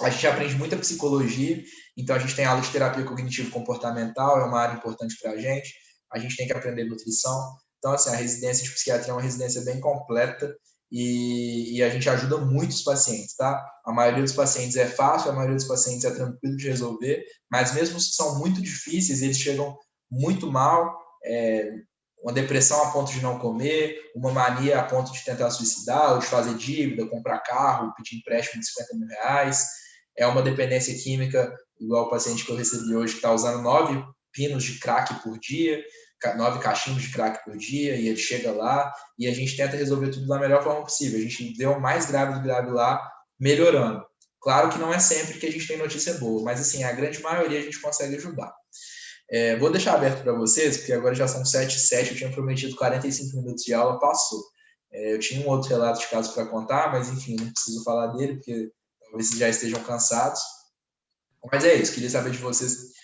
A gente aprende muita psicologia, então a gente tem aula de terapia cognitivo-comportamental, é uma área importante para a gente tem que aprender nutrição. Então, assim, a residência de psiquiatria é uma residência bem completa e a gente ajuda muitos pacientes, tá? A maioria dos pacientes é fácil, a maioria dos pacientes é tranquilo de resolver, mas mesmo os que são muito difíceis, eles chegam muito mal, uma depressão a ponto de não comer, uma mania a ponto de tentar suicidar, ou de fazer dívida, comprar carro, pedir empréstimo de 50 mil reais, é uma dependência química, igual o paciente que eu recebi hoje, que está usando 9 pinos de crack por dia, 9 cachimbos de crack por dia, e ele chega lá, e a gente tenta resolver tudo da melhor forma possível. A gente vê o mais grave do grave lá, melhorando. Claro que não é sempre que a gente tem notícia boa, mas assim, a grande maioria a gente consegue ajudar. Vou deixar aberto para vocês, porque agora já são 7h07, eu tinha prometido 45 minutos de aula, passou. Eu tinha um outro relato de caso para contar, mas enfim, não preciso falar dele, porque talvez vocês já estejam cansados. Mas é isso, queria saber de vocês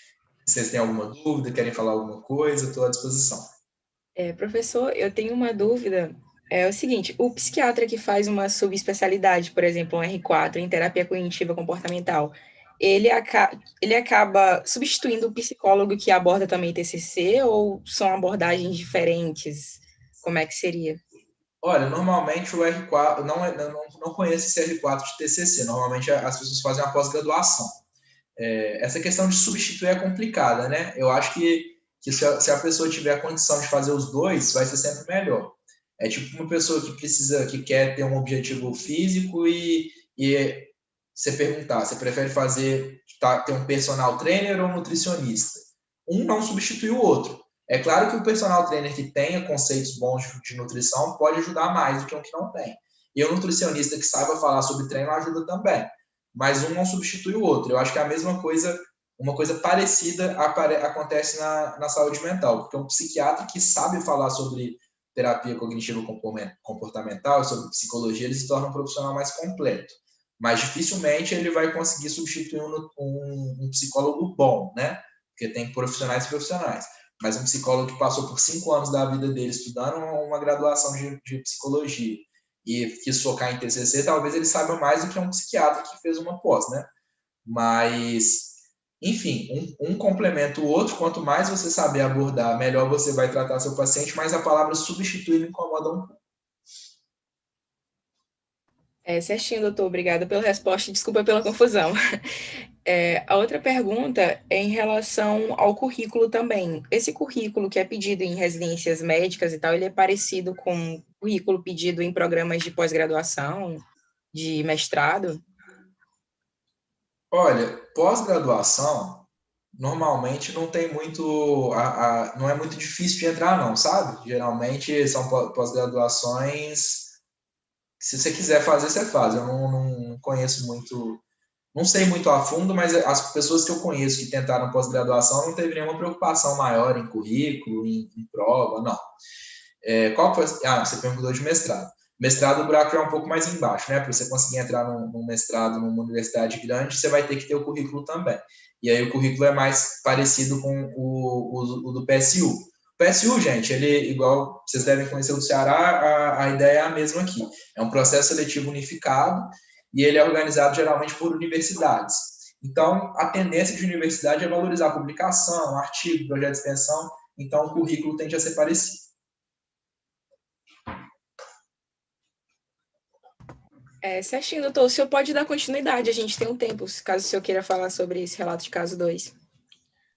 se vocês têm alguma dúvida, querem falar alguma coisa, estou à disposição. Professor, eu tenho uma dúvida. É o seguinte, o psiquiatra que faz uma subespecialidade, por exemplo, um R4 em terapia cognitiva comportamental, ele acaba substituindo o psicólogo que aborda também TCC ou são abordagens diferentes? Como é que seria? Olha, normalmente o R4, não conheço esse R4 de TCC, normalmente as pessoas fazem uma pós-graduação. Essa questão de substituir é complicada, né? Eu acho que se a pessoa tiver a condição de fazer os dois, vai ser sempre melhor. É tipo uma pessoa que quer ter um objetivo físico e você perguntar, você prefere ter um personal trainer ou um nutricionista? Um não substitui o outro. É claro que o personal trainer que tenha conceitos bons de nutrição pode ajudar mais do que um que não tem. E o nutricionista que saiba falar sobre treino ajuda também. Mas um não substitui o outro. Eu acho que é a mesma coisa, uma coisa parecida acontece na saúde mental. Porque um psiquiatra que sabe falar sobre terapia cognitivo comportamental, sobre psicologia, ele se torna um profissional mais completo. Mas dificilmente ele vai conseguir substituir um psicólogo bom, né? Porque tem profissionais e profissionais. Mas um psicólogo que passou por 5 anos da vida dele estudando uma graduação de psicologia e quis focar em TCC, talvez ele saiba mais do que um psiquiatra que fez uma pós, né? Mas, enfim, um complementa o outro. Quanto mais você saber abordar, melhor você vai tratar seu paciente, mas a palavra substituir me incomoda um pouco. Certinho, doutor. Obrigada pela resposta e desculpa pela confusão. A outra pergunta é em relação ao currículo também. Esse currículo que é pedido em residências médicas e tal, ele é parecido com o currículo pedido em programas de pós-graduação, de mestrado? Olha, pós-graduação, normalmente não tem muito, não é muito difícil de entrar, não, sabe? Geralmente são pós-graduações que, se você quiser fazer, você faz. Eu não conheço muito, não sei muito a fundo, mas as pessoas que eu conheço que tentaram pós-graduação não teve nenhuma preocupação maior em currículo, em prova, não. Qual foi? Você perguntou de mestrado. Mestrado, o buraco é um pouco mais embaixo, né? Para você conseguir entrar num mestrado numa universidade grande, você vai ter que ter o currículo também. E aí o currículo é mais parecido com o do PSU. O PSU, gente, ele, igual vocês devem conhecer do Ceará, a ideia é a mesma aqui. É um processo seletivo unificado e ele é organizado geralmente por universidades. Então, a tendência de universidade é valorizar a publicação, artigo, projeto de extensão. Então, o currículo tende a ser parecido. Certinho, doutor. O senhor pode dar continuidade, a gente tem um tempo, caso o senhor queira falar sobre esse relato de caso 2.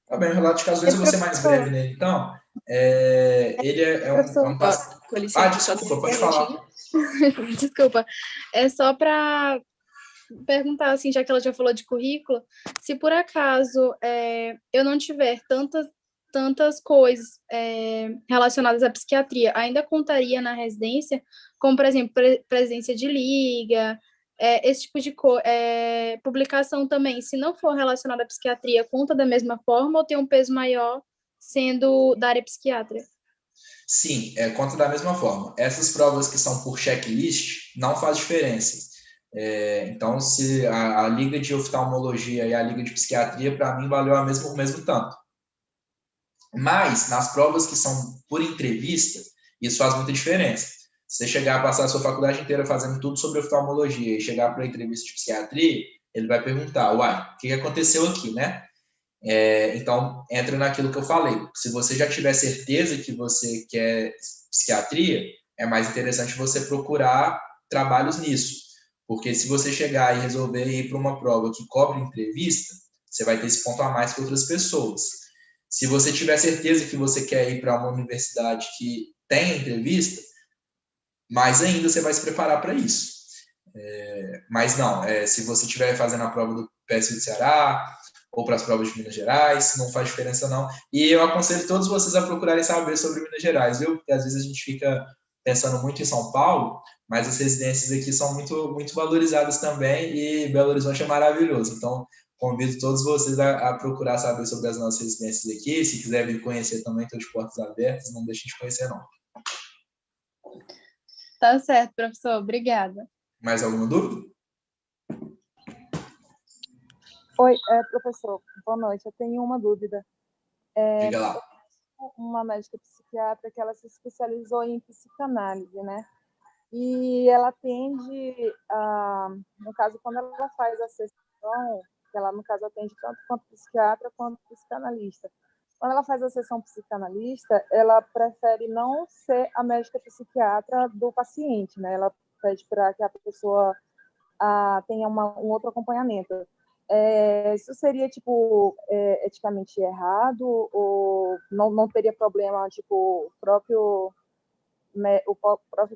Tá bem, o relato de caso 2 eu vou ser mais breve nele, então. Ele é um paciente. Com licença, Desculpa, pode falar. Desculpa, é só para perguntar, assim, já que ela já falou de currículo, se por acaso eu não tiver tantas coisas relacionadas à psiquiatria, ainda contaria na residência, como, por exemplo, presença de liga, esse tipo de publicação também, se não for relacionada à psiquiatria, conta da mesma forma ou tem um peso maior sendo da área psiquiátrica? Sim, conta da mesma forma. Essas provas que são por checklist não faz diferença. Então, se a liga de oftalmologia e a liga de psiquiatria, para mim, valeu o mesmo tanto. Mas, nas provas que são por entrevista, isso faz muita diferença. Se você chegar a passar a sua faculdade inteira fazendo tudo sobre oftalmologia e chegar para a entrevista de psiquiatria, ele vai perguntar, o que aconteceu aqui, né? Então, entra naquilo que eu falei. Se você já tiver certeza que você quer psiquiatria, é mais interessante você procurar trabalhos nisso. Porque se você chegar e resolver ir para uma prova que cobre entrevista, você vai ter esse ponto a mais que outras pessoas. Se você tiver certeza que você quer ir para uma universidade que tenha entrevista, mais ainda você vai se preparar para isso. Mas não, se você estiver fazendo a prova do PSU de Ceará ou para as provas de Minas Gerais, não faz diferença não. E eu aconselho todos vocês a procurarem saber sobre Minas Gerais, viu? Porque às vezes a gente fica pensando muito em São Paulo, mas as residências aqui são muito, muito valorizadas também e Belo Horizonte é maravilhoso. Então, convido todos vocês a procurar saber sobre as nossas residências aqui. Se quiser vir conhecer também, estou de portas abertas, não deixem de conhecer não. Tá certo, professor. Obrigada. Mais alguma dúvida? Oi, professor. Boa noite. Eu tenho uma dúvida. Diga lá. Uma médica psiquiatra que ela se especializou em psicanálise, né? E ela atende, no caso, quando ela faz a sessão, que ela, no caso, atende tanto quanto psiquiatra quanto psicanalista. Quando ela faz a sessão psicanalista, ela prefere não ser a médica psiquiatra do paciente, né? Ela pede para que a pessoa tenha um outro acompanhamento. Isso seria, tipo, eticamente errado ou não teria problema, tipo, o próprio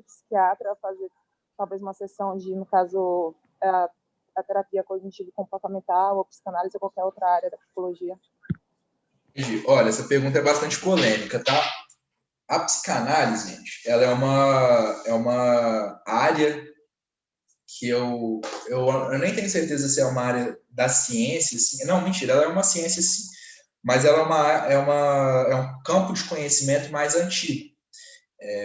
psiquiatra fazer talvez uma sessão de, no caso, a terapia cognitivo-comportamental, ou psicanálise, ou qualquer outra área da psicologia? Entendi. Olha, essa pergunta é bastante polêmica, tá? A psicanálise, gente, ela é uma área que eu nem tenho certeza se é uma área da ciência, assim. Não, mentira, ela é uma ciência, sim, mas ela é um campo de conhecimento mais antigo.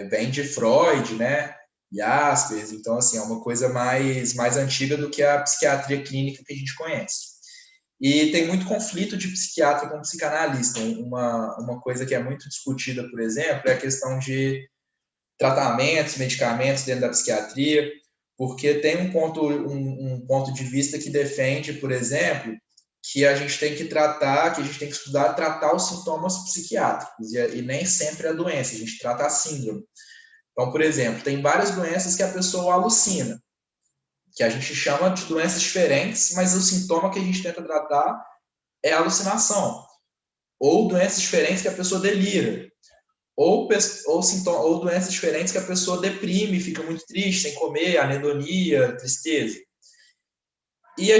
Vem de Freud, né, e Jaspers, então, assim, é uma coisa mais antiga do que a psiquiatria clínica que a gente conhece. E tem muito conflito de psiquiatra com psicanalista. Uma coisa que é muito discutida, por exemplo, é a questão de tratamentos, medicamentos dentro da psiquiatria, porque tem um ponto de vista que defende, por exemplo, que a gente tem que tratar, que a gente tem que estudar, tratar os sintomas psiquiátricos, e nem sempre a doença, a gente trata a síndrome. Então, por exemplo, tem várias doenças que a pessoa alucina, que a gente chama de doenças diferentes, mas o sintoma que a gente tenta tratar é alucinação. Ou doenças diferentes que a pessoa delira. Ou doenças diferentes que a pessoa deprime, fica muito triste, sem comer, anedonia, tristeza. E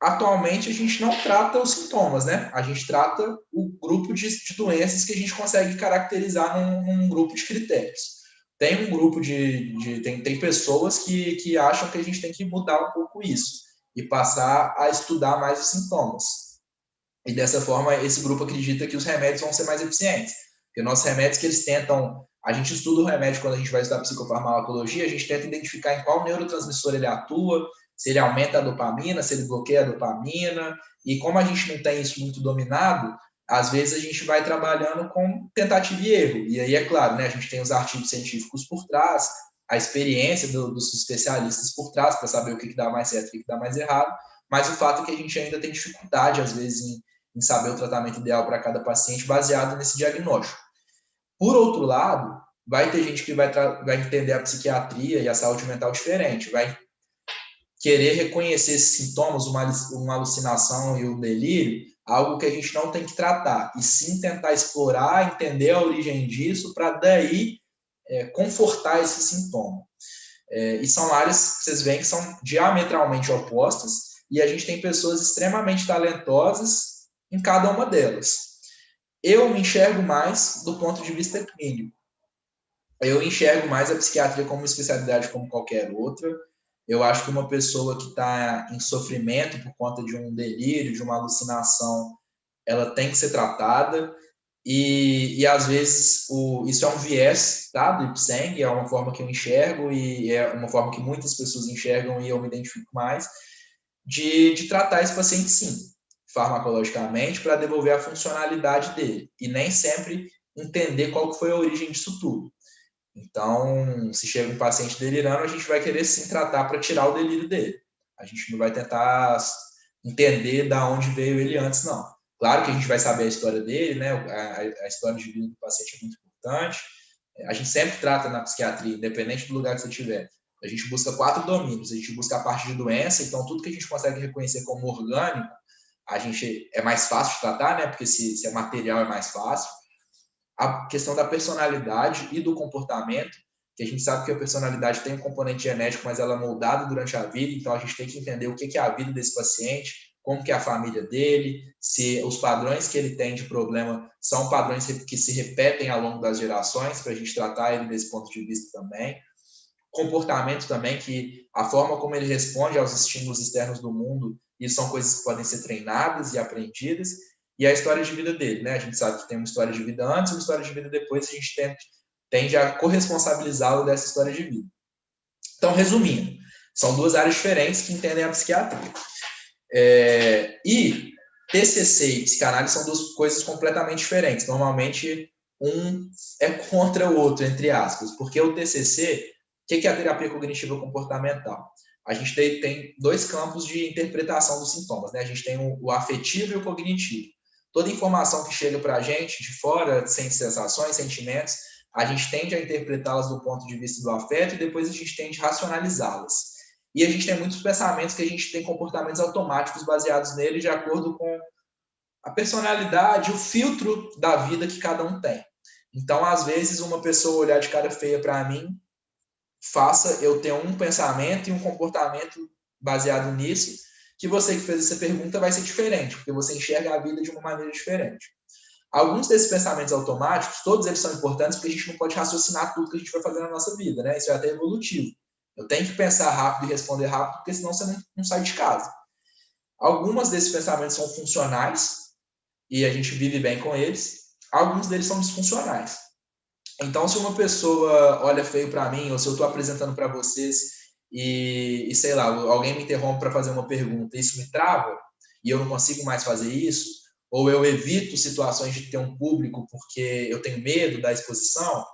atualmente, a gente não trata os sintomas, né? A gente trata o grupo de doenças que a gente consegue caracterizar num grupo de critérios. Tem um grupo tem pessoas que acham que a gente tem que mudar um pouco isso e passar a estudar mais os sintomas. E dessa forma, esse grupo acredita que os remédios vão ser mais eficientes. Porque nossos remédios que eles tentam... A gente estuda o remédio quando a gente vai estudar psicofarmacologia, a gente tenta identificar em qual neurotransmissor ele atua, se ele aumenta a dopamina, se ele bloqueia a dopamina. E como a gente não tem isso muito dominado, às vezes a gente vai trabalhando com tentativa e erro. E aí, é claro, né, a gente tem os artigos científicos por trás, a experiência dos especialistas por trás, para saber o que dá mais certo e o que dá mais errado, mas o fato é que a gente ainda tem dificuldade, às vezes, em saber o tratamento ideal para cada paciente baseado nesse diagnóstico. Por outro lado, vai ter gente que vai entender a psiquiatria e a saúde mental diferente, vai querer reconhecer esses sintomas, uma alucinação e um delírio, algo que a gente não tem que tratar, e sim tentar explorar, entender a origem disso, para daí confortar esse sintoma. E são áreas que vocês veem que são diametralmente opostas, e a gente tem pessoas extremamente talentosas em cada uma delas. Eu me enxergo mais do ponto de vista clínico. Eu enxergo mais a psiquiatria como uma especialidade como qualquer outra. Eu acho que uma pessoa que está em sofrimento por conta de um delírio, de uma alucinação, ela tem que ser tratada. E às vezes, isso é um viés, tá, do Ipseng, é uma forma que eu enxergo e é uma forma que muitas pessoas enxergam e eu me identifico mais, de tratar esse paciente, sim, farmacologicamente, para devolver a funcionalidade dele. E nem sempre entender qual foi a origem disso tudo. Então, se chega um paciente delirando, a gente vai querer sim tratar para tirar o delírio dele. A gente não vai tentar entender de onde veio ele antes, não. Claro que a gente vai saber a história dele, né? A história de vida do paciente é muito importante. A gente sempre trata na psiquiatria, independente do lugar que você estiver. A gente busca 4 domínios. A gente busca a parte de doença, então tudo que a gente consegue reconhecer como orgânico, a gente é mais fácil de tratar, né? Porque se é material é mais fácil. A questão da personalidade e do comportamento, que a gente sabe que a personalidade tem um componente genético, mas ela é moldada durante a vida, então a gente tem que entender o que é a vida desse paciente, como que é a família dele, se os padrões que ele tem de problema são padrões que se repetem ao longo das gerações, para a gente tratar ele desse ponto de vista também. Comportamento também, que a forma como ele responde aos estímulos externos do mundo, isso são coisas que podem ser treinadas e aprendidas. E a história de vida dele, né? A gente sabe que tem uma história de vida antes e uma história de vida depois, a gente tende a corresponsabilizá-lo dessa história de vida. Então, resumindo, são 2 áreas diferentes que entendem a psiquiatria. E TCC e psicanálise são 2 coisas completamente diferentes. Normalmente, um é contra o outro, entre aspas, porque o TCC, o que é a terapia cognitiva comportamental? A gente tem 2 campos de interpretação dos sintomas, né? A gente tem o afetivo e o cognitivo. Toda informação que chega para a gente de fora, sem sensações, sentimentos, a gente tende a interpretá-las do ponto de vista do afeto e depois a gente tende a racionalizá-las. E a gente tem muitos pensamentos que a gente tem comportamentos automáticos baseados nele de acordo com a personalidade, o filtro da vida que cada um tem. Então, às vezes, uma pessoa olhar de cara feia para mim faça eu ter um pensamento e um comportamento baseado nisso, que você que fez essa pergunta vai ser diferente, porque você enxerga a vida de uma maneira diferente. Alguns desses pensamentos automáticos, todos eles são importantes porque a gente não pode raciocinar tudo que a gente vai fazer na nossa vida, né? Isso é até evolutivo. Eu tenho que pensar rápido e responder rápido, porque senão você não sai de casa. Alguns desses pensamentos são funcionais e a gente vive bem com eles. Alguns deles são disfuncionais. Então, se uma pessoa olha feio para mim, ou se eu estou apresentando para vocês e, sei lá, alguém me interrompe para fazer uma pergunta, isso me trava e eu não consigo mais fazer isso, ou eu evito situações de ter um público porque eu tenho medo da exposição,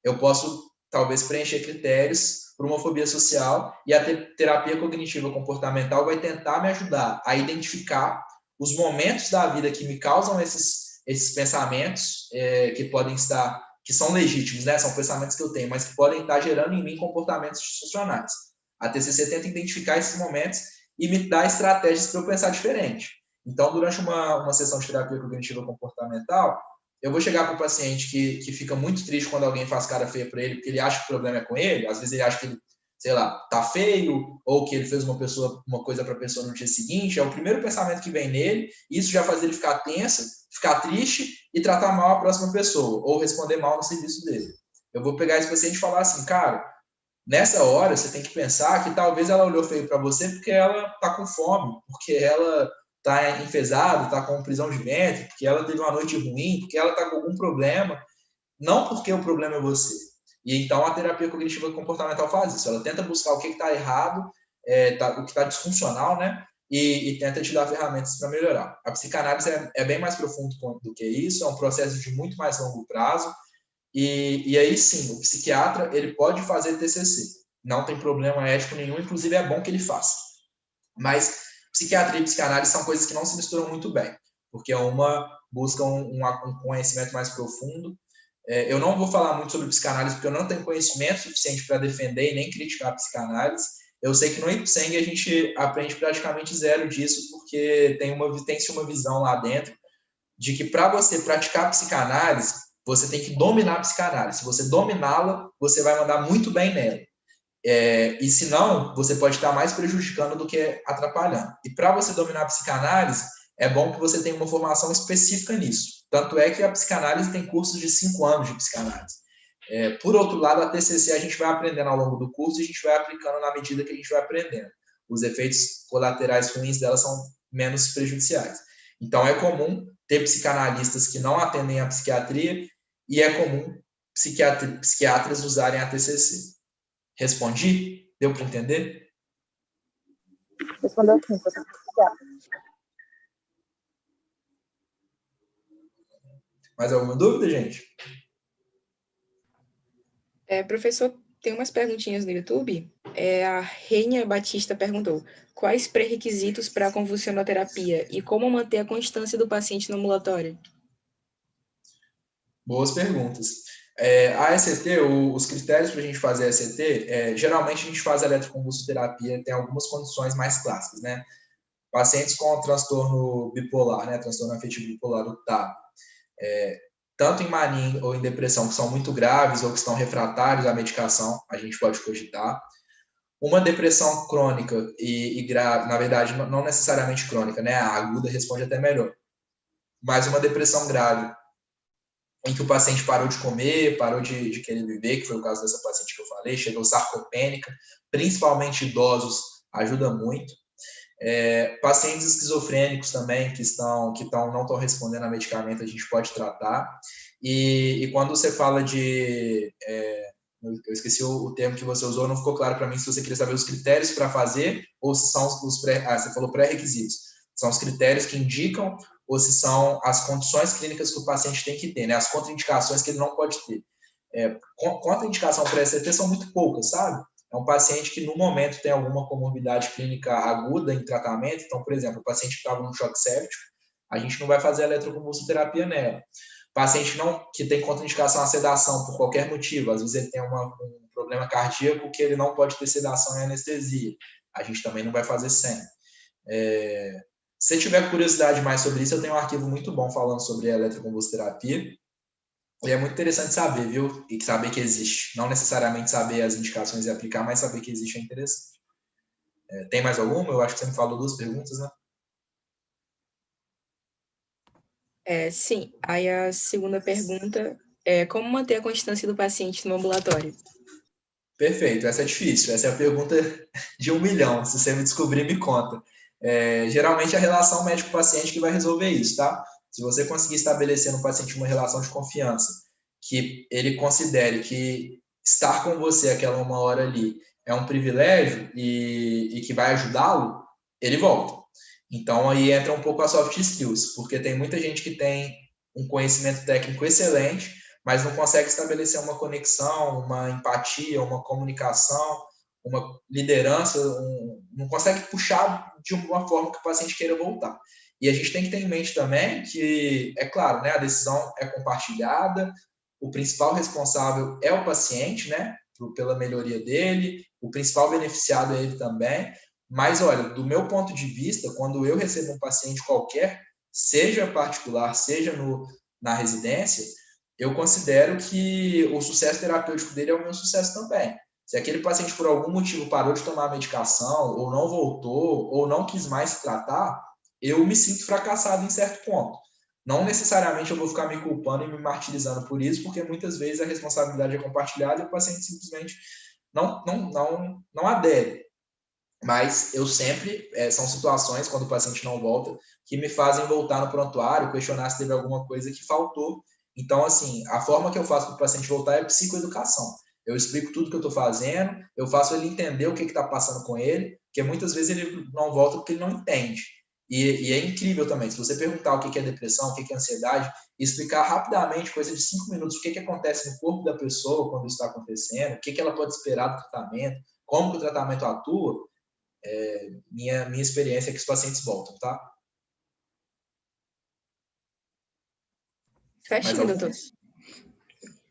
eu posso talvez preencher critérios para uma fobia social, e a terapia cognitiva comportamental vai tentar me ajudar a identificar os momentos da vida que me causam esses pensamentos que podem estar, que são legítimos, né? São pensamentos que eu tenho, mas que podem estar gerando em mim comportamentos disfuncionais. A TCC tenta identificar esses momentos e me dá estratégias para eu pensar diferente. Então, durante uma sessão de terapia cognitiva comportamental, eu vou chegar para o paciente que fica muito triste quando alguém faz cara feia para ele, porque ele acha que o problema é com ele, às vezes ele acha que ele, sei lá, tá feio, ou que ele fez uma coisa para a pessoa no dia seguinte, é o primeiro pensamento que vem nele, e isso já faz ele ficar tenso, ficar triste e tratar mal a próxima pessoa, ou responder mal no serviço dele. Eu vou pegar esse paciente e falar assim, cara, nessa hora você tem que pensar que talvez ela olhou feio para você porque ela tá com fome, porque ela está enfesada, está com prisão de ventre, porque ela teve uma noite ruim, porque ela está com algum problema, não porque o problema é você. E então a terapia cognitiva comportamental faz isso, ela tenta buscar o que está errado, o que está disfuncional, né? E tenta te dar ferramentas para melhorar. A psicanálise é bem mais profundo do que isso, é um processo de muito mais longo prazo, e aí sim, o psiquiatra ele pode fazer TCC, não tem problema ético nenhum, inclusive é bom que ele faça. Mas psiquiatria e psicanálise são coisas que não se misturam muito bem, porque uma busca um conhecimento mais profundo. Eu não vou falar muito sobre psicanálise, porque eu não tenho conhecimento suficiente para defender e nem criticar a psicanálise. Eu sei que no Ipseng a gente aprende praticamente zero disso, porque tem-se uma visão lá dentro de que para você praticar a psicanálise, você tem que dominar a psicanálise. Se você dominá-la, você vai mandar muito bem nela. E se não, você pode estar mais prejudicando do que atrapalhando. E para você dominar a psicanálise, é bom que você tenha uma formação específica nisso. Tanto é que a psicanálise tem cursos de 5 anos de psicanálise. Por outro lado, a TCC a gente vai aprendendo ao longo do curso e a gente vai aplicando na medida que a gente vai aprendendo. Os efeitos colaterais ruins dela são menos prejudiciais. Então, é comum ter psicanalistas que não atendem a psiquiatria e é comum psiquiatras usarem a TCC. Respondi? Deu para entender? Respondeu sim, professor. Mais alguma dúvida, gente? Professor, tem umas perguntinhas no YouTube. A Rênia Batista perguntou: quais pré-requisitos para a convulsionoterapia e como manter a constância do paciente no ambulatório? Boas perguntas. A ECT, os critérios para a gente fazer a ECT, geralmente a gente faz a eletroconvulsoterapia, tem algumas condições mais clássicas, né? Pacientes com transtorno bipolar, né? Transtorno afetivo bipolar do TAB, tanto em mania ou em depressão, que são muito graves ou que estão refratários à medicação, a gente pode cogitar. Uma depressão crônica e grave, na verdade, não necessariamente crônica, né? A aguda responde até melhor. Mas uma depressão grave, em que o paciente parou de comer, parou de querer viver, que foi o caso dessa paciente que eu falei, chegou sarcopênica, principalmente idosos, ajuda muito. Pacientes esquizofrênicos também, que não estão respondendo a medicamento, a gente pode tratar. E quando você fala de... eu esqueci o termo que você usou, não ficou claro para mim se você queria saber os critérios para fazer ou se são você falou pré-requisitos. São os critérios que indicam ou se são as condições clínicas que o paciente tem que ter, né? As contraindicações que ele não pode ter. Contraindicação para ECT são muito poucas, sabe? É um paciente que, no momento, tem alguma comorbidade clínica aguda em tratamento. Então, por exemplo, o paciente que estava num choque séptico, a gente não vai fazer eletroconvulsoterapia nela. Paciente que tem contraindicação à sedação por qualquer motivo, às vezes ele tem um problema cardíaco que ele não pode ter sedação e anestesia, a gente também não vai fazer sem. Se você tiver curiosidade mais sobre isso, eu tenho um arquivo muito bom falando sobre a eletroconvulsoterapia. E é muito interessante saber, viu? E saber que existe. Não necessariamente saber as indicações e aplicar, mas saber que existe é interessante. Tem mais alguma? Eu acho que você me falou 2 perguntas, né? Sim. Aí a segunda pergunta é como manter a constância do paciente no ambulatório? Perfeito, essa é difícil. Essa é a pergunta de 1 milhão. Se você me descobrir, me conta. Geralmente a relação médico-paciente que vai resolver isso, tá? Se você conseguir estabelecer no paciente uma relação de confiança, que ele considere que estar com você aquela 1 hora ali é um privilégio e que vai ajudá-lo, ele volta. Então aí entra um pouco a soft skills, porque tem muita gente que tem um conhecimento técnico excelente, mas não consegue estabelecer uma conexão, uma empatia, uma comunicação, uma liderança, não consegue puxar de uma forma que o paciente queira voltar. E a gente tem que ter em mente também que, é claro, né, a decisão é compartilhada, o principal responsável é o paciente, né, pela melhoria dele, o principal beneficiado é ele também, mas, olha, do meu ponto de vista, quando eu recebo um paciente qualquer, seja particular, seja na residência, eu considero que o sucesso terapêutico dele é o meu sucesso também. Se aquele paciente, por algum motivo, parou de tomar a medicação, ou não voltou, ou não quis mais se tratar, eu me sinto fracassado em certo ponto. Não necessariamente eu vou ficar me culpando e me martirizando por isso, porque muitas vezes a responsabilidade é compartilhada e o paciente simplesmente não adere. Mas eu sempre, são situações, quando o paciente não volta, que me fazem voltar no prontuário, questionar se teve alguma coisa que faltou. Então, assim, a forma que eu faço para o paciente voltar é psicoeducação. Eu explico tudo que eu estou fazendo, eu faço ele entender o que está passando com ele, porque muitas vezes ele não volta porque ele não entende. E é incrível também, se você perguntar o que é depressão, o que é ansiedade, e explicar rapidamente, coisa de 5 minutos, o que acontece no corpo da pessoa quando isso está acontecendo, o que ela pode esperar do tratamento, como que o tratamento atua, minha experiência é que os pacientes voltam, tá? Certinho, doutor.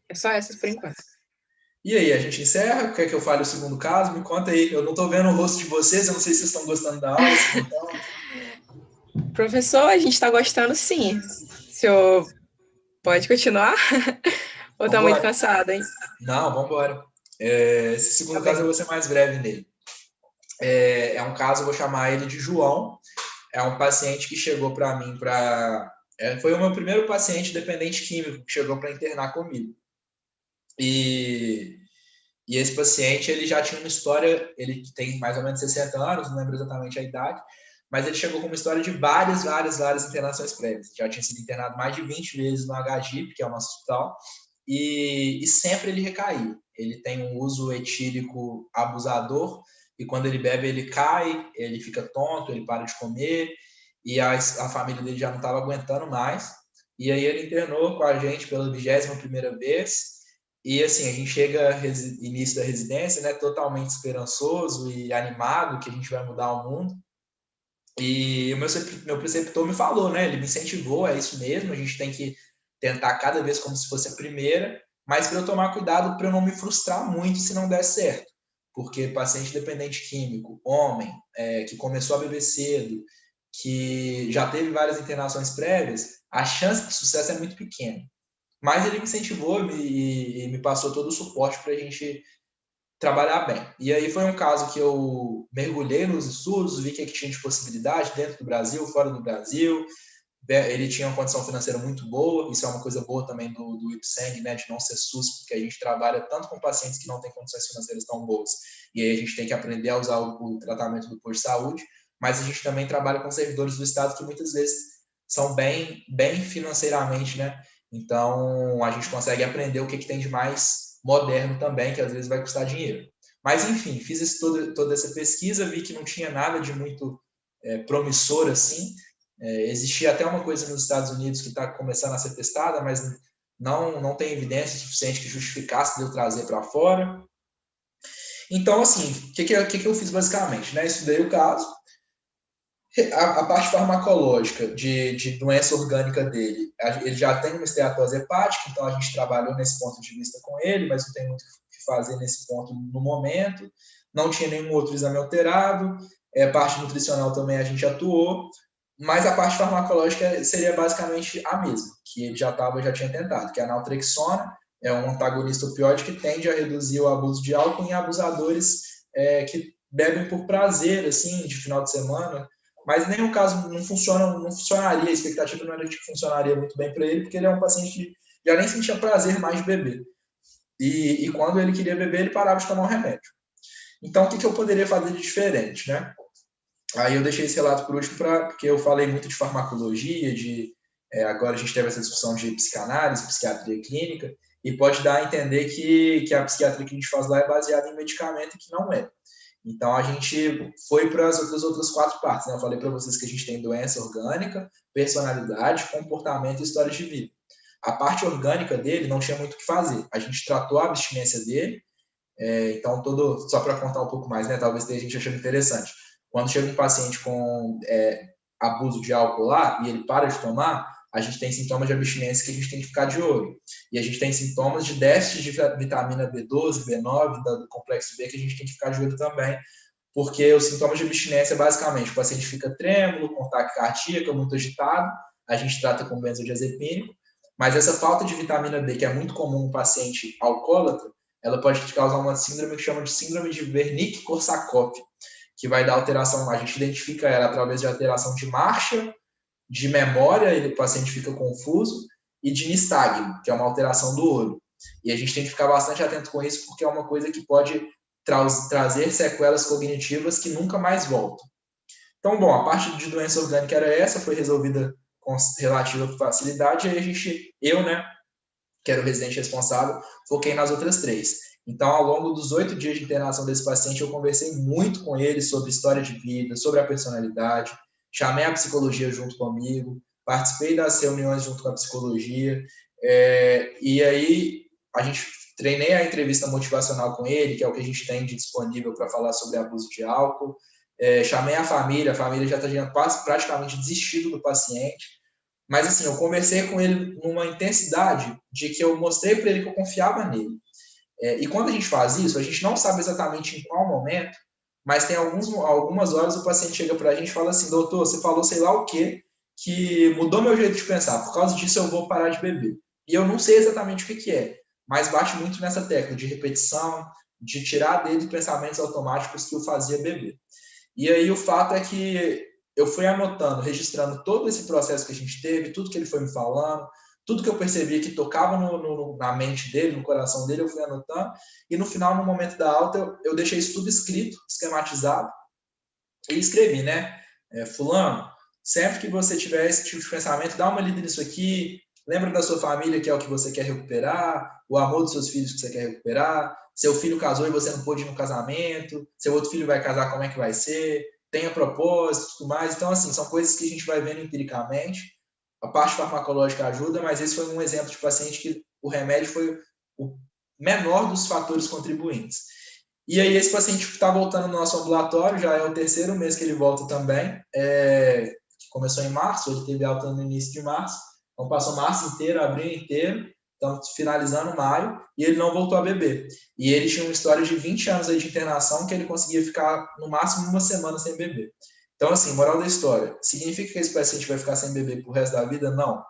É só essas por enquanto. E aí, a gente encerra? Quer que eu fale o segundo caso? Me conta aí. Eu não estou vendo o rosto de vocês, eu não sei se vocês estão gostando da aula. Professor, a gente está gostando sim. O senhor pode continuar? Ou está muito cansado, hein? Não, vamos embora. Esse segundo caso eu vou ser mais breve nele. É um caso, eu vou chamar ele de João. É um paciente que chegou para mim foi o meu primeiro paciente dependente químico que chegou para internar comigo. E esse paciente, ele já tinha uma história, ele tem mais ou menos 60 anos, não lembro exatamente a idade, mas ele chegou com uma história de várias internações prévias. Já tinha sido internado mais de 20 vezes no HGIP, que é o nosso hospital, e sempre ele recaiu. Ele tem um uso etílico abusador, e quando ele bebe, ele cai, ele fica tonto, ele para de comer, e a família dele já não estava aguentando mais. E aí ele internou com a gente pela 21ª vez, e assim, a gente chega início da residência, né, totalmente esperançoso e animado que a gente vai mudar o mundo. E o meu preceptor me falou, né, ele me incentivou, é isso mesmo, a gente tem que tentar cada vez como se fosse a primeira, mas para eu tomar cuidado para eu não me frustrar muito se não der certo. Porque paciente dependente químico, homem, que começou a beber cedo, que já teve várias internações prévias, a chance de sucesso é muito pequena. Mas ele me incentivou e me passou todo o suporte para a gente trabalhar bem. E aí foi um caso que eu mergulhei nos estudos, vi o que tinha de possibilidade dentro do Brasil, fora do Brasil. Ele tinha uma condição financeira muito boa, isso é uma coisa boa também do IPSENG, né, de não ser SUS, porque a gente trabalha tanto com pacientes que não têm condições financeiras tão boas, e aí a gente tem que aprender a usar o tratamento do posto de saúde, mas a gente também trabalha com servidores do Estado que muitas vezes são bem financeiramente, né? Então, a gente consegue aprender o que tem de mais moderno também, que às vezes vai custar dinheiro. Mas, enfim, fiz toda essa pesquisa, vi que não tinha nada de muito promissor assim. Existia até uma coisa nos Estados Unidos que está começando a ser testada, mas não tem evidência suficiente que justificasse de eu trazer para fora. Então, assim, o que eu fiz basicamente? Né? Estudei o caso, a parte farmacológica de doença orgânica dele, ele já tem uma esteatose hepática, então a gente trabalhou nesse ponto de vista com ele, mas não tem muito o que fazer nesse ponto no momento. Não tinha nenhum outro exame alterado, parte nutricional também a gente atuou, mas a parte farmacológica seria basicamente a mesma, que ele já tinha tentado, que é a naltrexona, é um antagonista opioide que tende a reduzir o abuso de álcool em abusadores que bebem por prazer, assim, de final de semana, mas em nenhum caso não funcionaria, a expectativa não era de que funcionaria muito bem para ele, porque ele é um paciente que já nem sentia prazer mais de beber. E quando ele queria beber, ele parava de tomar um remédio. Então, o que eu poderia fazer de diferente, né? Aí eu deixei esse relato por último, porque eu falei muito de farmacologia, agora a gente teve essa discussão de psicanálise, psiquiatria clínica, e pode dar a entender que a psiquiatria que a gente faz lá é baseada em medicamento e que não é. Então, a gente foi para as outras 4 partes, né? Eu falei para vocês que a gente tem doença orgânica, personalidade, comportamento e história de vida. A parte orgânica dele não tinha muito o que fazer. A gente tratou a abstinência dele, então, só para contar um pouco mais, né? Talvez tenha gente achando interessante. Quando chega um paciente com abuso de álcool lá e ele para de tomar, a gente tem sintomas de abstinência que a gente tem que ficar de olho. E a gente tem sintomas de déficit de vitamina B12, B9, do complexo B, que a gente tem que ficar de olho também, porque os sintomas de abstinência, basicamente, o paciente fica trêmulo, com taquicardia, muito agitado, a gente trata com benzodiazepínico, mas essa falta de vitamina B, que é muito comum no paciente alcoólatra, ela pode causar uma síndrome que chama de síndrome de Wernicke-Korsakoff, que vai dar alteração, a gente identifica ela através de alteração de marcha, de memória, o paciente fica confuso, e de nistagmo, que é uma alteração do olho. E a gente tem que ficar bastante atento com isso, porque é uma coisa que pode trazer sequelas cognitivas que nunca mais voltam. Então, bom, a parte de doença orgânica era essa, foi resolvida com relativa facilidade, e aí eu, né, que era o residente responsável, foquei nas outras 3. Então, ao longo dos 8 dias de internação desse paciente, eu conversei muito com ele sobre história de vida, sobre a personalidade, chamei a psicologia junto comigo, participei das reuniões junto com a psicologia, e aí a gente treinei a entrevista motivacional com ele, que é o que a gente tem de disponível para falar sobre abuso de álcool, chamei a família já tinha praticamente desistido do paciente, mas assim, eu conversei com ele numa intensidade de que eu mostrei para ele que eu confiava nele. E quando a gente faz isso, a gente não sabe exatamente em qual momento, mas tem algumas horas o paciente chega para a gente e fala assim, doutor, você falou sei lá o quê, que mudou meu jeito de pensar, por causa disso eu vou parar de beber. E eu não sei exatamente o que é, mas bate muito nessa tecla de repetição, de tirar dele pensamentos automáticos que o fazia beber. E aí o fato é que eu fui anotando, registrando todo esse processo que a gente teve, tudo que ele foi me falando, tudo que eu percebia que tocava na mente dele, no coração dele, eu fui anotando. E no final, no momento da alta, eu deixei isso tudo escrito, esquematizado, e escrevi, né? Fulano, sempre que você tiver esse tipo de pensamento, dá uma lida nisso aqui, lembra da sua família, que é o que você quer recuperar, o amor dos seus filhos que você quer recuperar, seu filho casou e você não pôde ir no casamento, seu outro filho vai casar, como é que vai ser, tenha propósito, tudo mais. Então, assim, são coisas que a gente vai vendo empiricamente. A parte farmacológica ajuda, mas esse foi um exemplo de paciente que o remédio foi o menor dos fatores contribuintes. E aí esse paciente está voltando no nosso ambulatório, já é o 3º mês que ele volta também, que começou em março, ele teve alta no início de março, então passou março inteiro, abril inteiro, estamos finalizando maio, e ele não voltou a beber. E ele tinha uma história de 20 anos aí de internação, que ele conseguia ficar no máximo 1 semana sem beber. Então, assim, moral da história, significa que esse paciente vai ficar sem beber pro resto da vida? Não.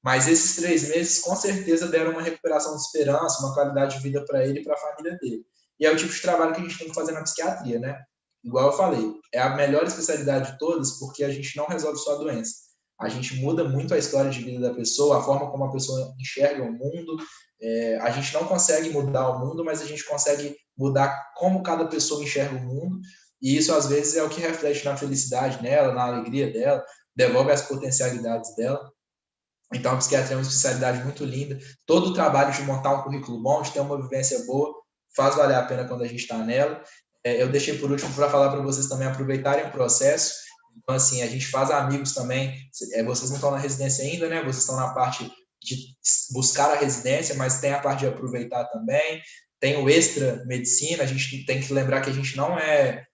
Mas esses 3 meses, com certeza, deram uma recuperação de esperança, uma qualidade de vida para ele e para a família dele. E é o tipo de trabalho que a gente tem que fazer na psiquiatria, né? Igual eu falei, é a melhor especialidade de todas, porque a gente não resolve só a doença. A gente muda muito a história de vida da pessoa, a forma como a pessoa enxerga o mundo. A gente não consegue mudar o mundo, mas a gente consegue mudar como cada pessoa enxerga o mundo. E isso, às vezes, é o que reflete na felicidade dela, na alegria dela, devolve as potencialidades dela. Então, a psiquiatria é uma especialidade muito linda. Todo o trabalho de montar um currículo bom, de ter uma vivência boa, faz valer a pena quando a gente está nela. Eu deixei por último para falar para vocês também aproveitarem o processo. Então, assim, a gente faz amigos também. Vocês não estão na residência ainda, né? Vocês estão na parte de buscar a residência, mas tem a parte de aproveitar também. Tem o extra medicina. A gente tem que lembrar que a gente não é...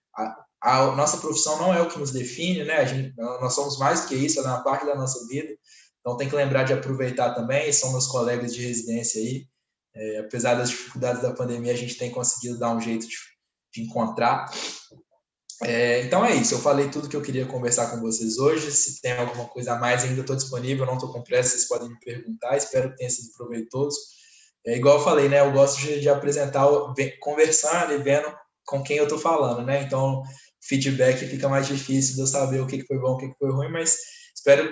A nossa profissão não é o que nos define, né? Nós somos mais do que isso, é uma parte da nossa vida. Então, tem que lembrar de aproveitar também. São meus colegas de residência aí. Apesar das dificuldades da pandemia, a gente tem conseguido dar um jeito de encontrar. Então é isso, eu falei tudo que eu queria conversar com vocês hoje. Se tem alguma coisa a mais, ainda estou disponível, não estou com pressa, vocês podem me perguntar, espero que tenha sido proveitoso. Igual eu falei, né, eu gosto de apresentar conversando e vendo com quem eu estou falando, né? Então, feedback fica mais difícil de eu saber o que foi bom, o que foi ruim, mas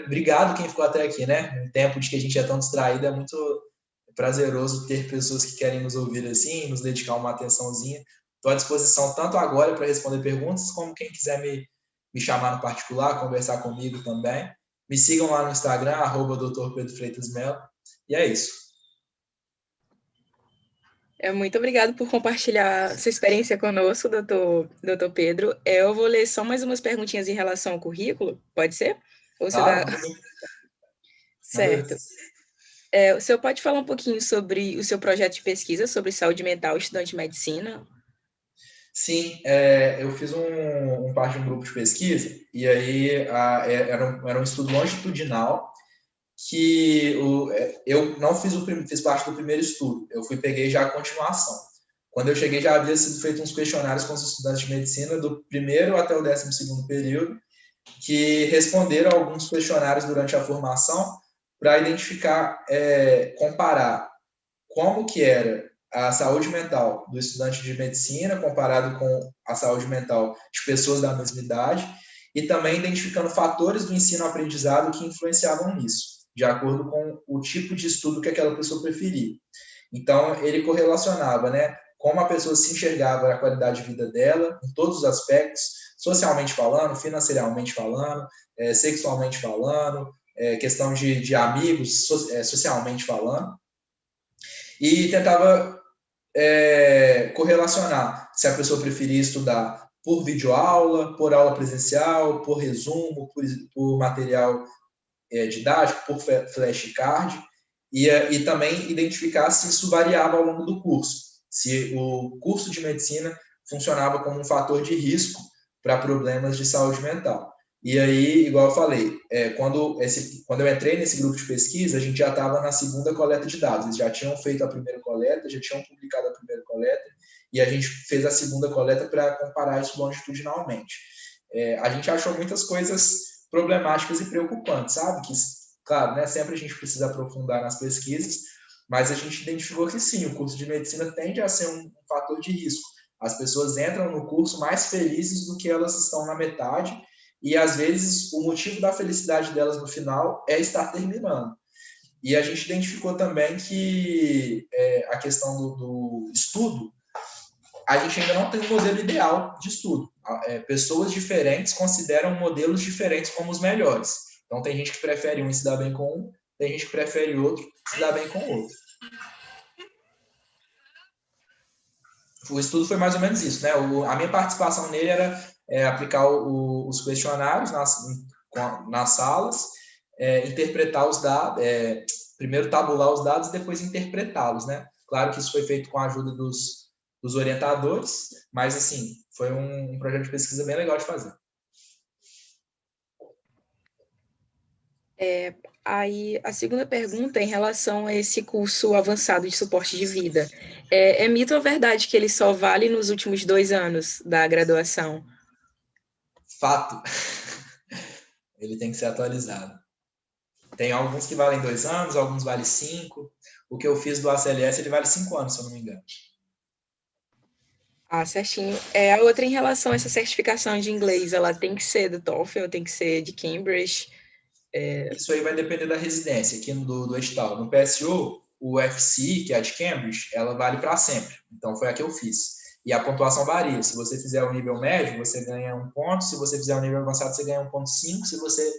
obrigado quem ficou até aqui, né? No tempo de que a gente é tão distraído, é muito prazeroso ter pessoas que querem nos ouvir assim, nos dedicar uma atençãozinha. Estou à disposição tanto agora para responder perguntas, como quem quiser me chamar no particular, conversar comigo também. Me sigam lá no Instagram, @Dr. Pedro Freitas Melo. E é isso. Muito obrigado por compartilhar sua experiência conosco, doutor Pedro. Eu vou ler só mais umas perguntinhas em relação ao currículo, pode ser? Ou você Claro, dá... Certo. O senhor pode falar um pouquinho sobre o seu projeto de pesquisa sobre saúde mental estudante de medicina? Sim, eu fiz parte de um grupo de pesquisa, e aí era um estudo longitudinal, que eu não fiz parte do primeiro estudo, peguei já a continuação. Quando eu cheguei, já havia sido feito uns questionários com os estudantes de medicina do primeiro até o 12º período, que responderam alguns questionários durante a formação para identificar, comparar como que era a saúde mental do estudante de medicina comparado com a saúde mental de pessoas da mesma idade, e também identificando fatores do ensino-aprendizado que influenciavam nisso, de acordo com o tipo de estudo que aquela pessoa preferia. Então, ele correlacionava, né, como a pessoa se enxergava a qualidade de vida dela, em todos os aspectos, socialmente falando, financeiramente falando, sexualmente falando, questão de amigos, socialmente falando, e tentava correlacionar se a pessoa preferia estudar por videoaula, por aula presencial, por resumo, por material didático, por flashcard, e também identificar se isso variava ao longo do curso, se o curso de medicina funcionava como um fator de risco para problemas de saúde mental. E aí, igual eu falei, quando eu entrei nesse grupo de pesquisa, a gente já estava na segunda coleta de dados. Eles já tinham feito a primeira coleta, já tinham publicado a primeira coleta, e a gente fez a segunda coleta para comparar isso longitudinalmente. A gente achou muitas coisas problemáticas e preocupantes, sabe? Que, claro, né, sempre a gente precisa aprofundar nas pesquisas, mas a gente identificou que sim, o curso de medicina tende a ser um fator de risco. As pessoas entram no curso mais felizes do que elas estão na metade, e às vezes o motivo da felicidade delas no final é estar terminando. E a gente identificou também que a questão do estudo, a gente ainda não tem um modelo ideal de estudo. Pessoas diferentes consideram modelos diferentes como os melhores. Então, tem gente que prefere um e se dá bem com um, tem gente que prefere outro e se dá bem com o outro. O estudo foi mais ou menos isso, né? A minha participação nele era aplicar os questionários nas salas, interpretar os dados, primeiro tabular os dados e depois interpretá-los, né? Claro que isso foi feito com a ajuda dos orientadores, mas, assim, foi um projeto de pesquisa bem legal de fazer. Aí, a segunda pergunta é em relação a esse curso avançado de suporte de vida. É mito ou verdade que ele só vale nos últimos 2 anos da graduação? Fato. Ele tem que ser atualizado. Tem alguns que valem 2 anos, alguns valem 5. O que eu fiz do ACLS, ele vale 5 anos, se eu não me engano. Certinho. A outra em relação a essa certificação de inglês, ela tem que ser do TOEFL, tem que ser de Cambridge? Isso aí vai depender da residência, aqui do edital. No PSU, o FCI, que é a de Cambridge, ela vale para sempre. Então, foi a que eu fiz. E a pontuação varia. Se você fizer o nível médio, você ganha 1 ponto. Se você fizer o nível avançado, você ganha 1,5. Se você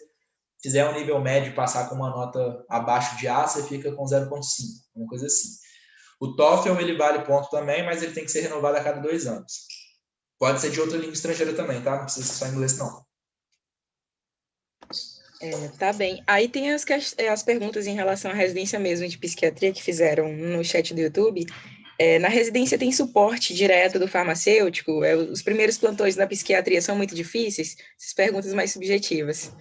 fizer o nível médio e passar com uma nota abaixo de A, você fica com 0,5, uma coisa assim. O TOEFL, ele vale ponto também, mas ele tem que ser renovado a cada 2 anos. Pode ser de outra língua estrangeira também, tá? Não precisa ser só inglês, não. Tá bem. Aí tem as perguntas em relação à residência mesmo de psiquiatria que fizeram no chat do YouTube. Na residência tem suporte direto do farmacêutico? Os primeiros plantões na psiquiatria são muito difíceis? Essas perguntas mais subjetivas.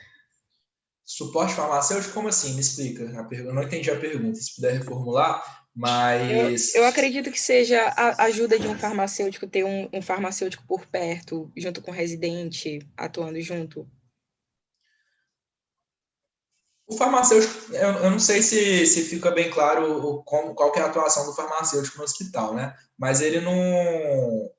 Suporte farmacêutico? Como assim? Me explica. Eu não entendi a pergunta. Se puder reformular, mas... Eu acredito que seja a ajuda de um farmacêutico, ter um farmacêutico por perto, junto com o residente, atuando junto. O farmacêutico, eu não sei se fica bem claro qual que é a atuação do farmacêutico no hospital, né? Mas ele não...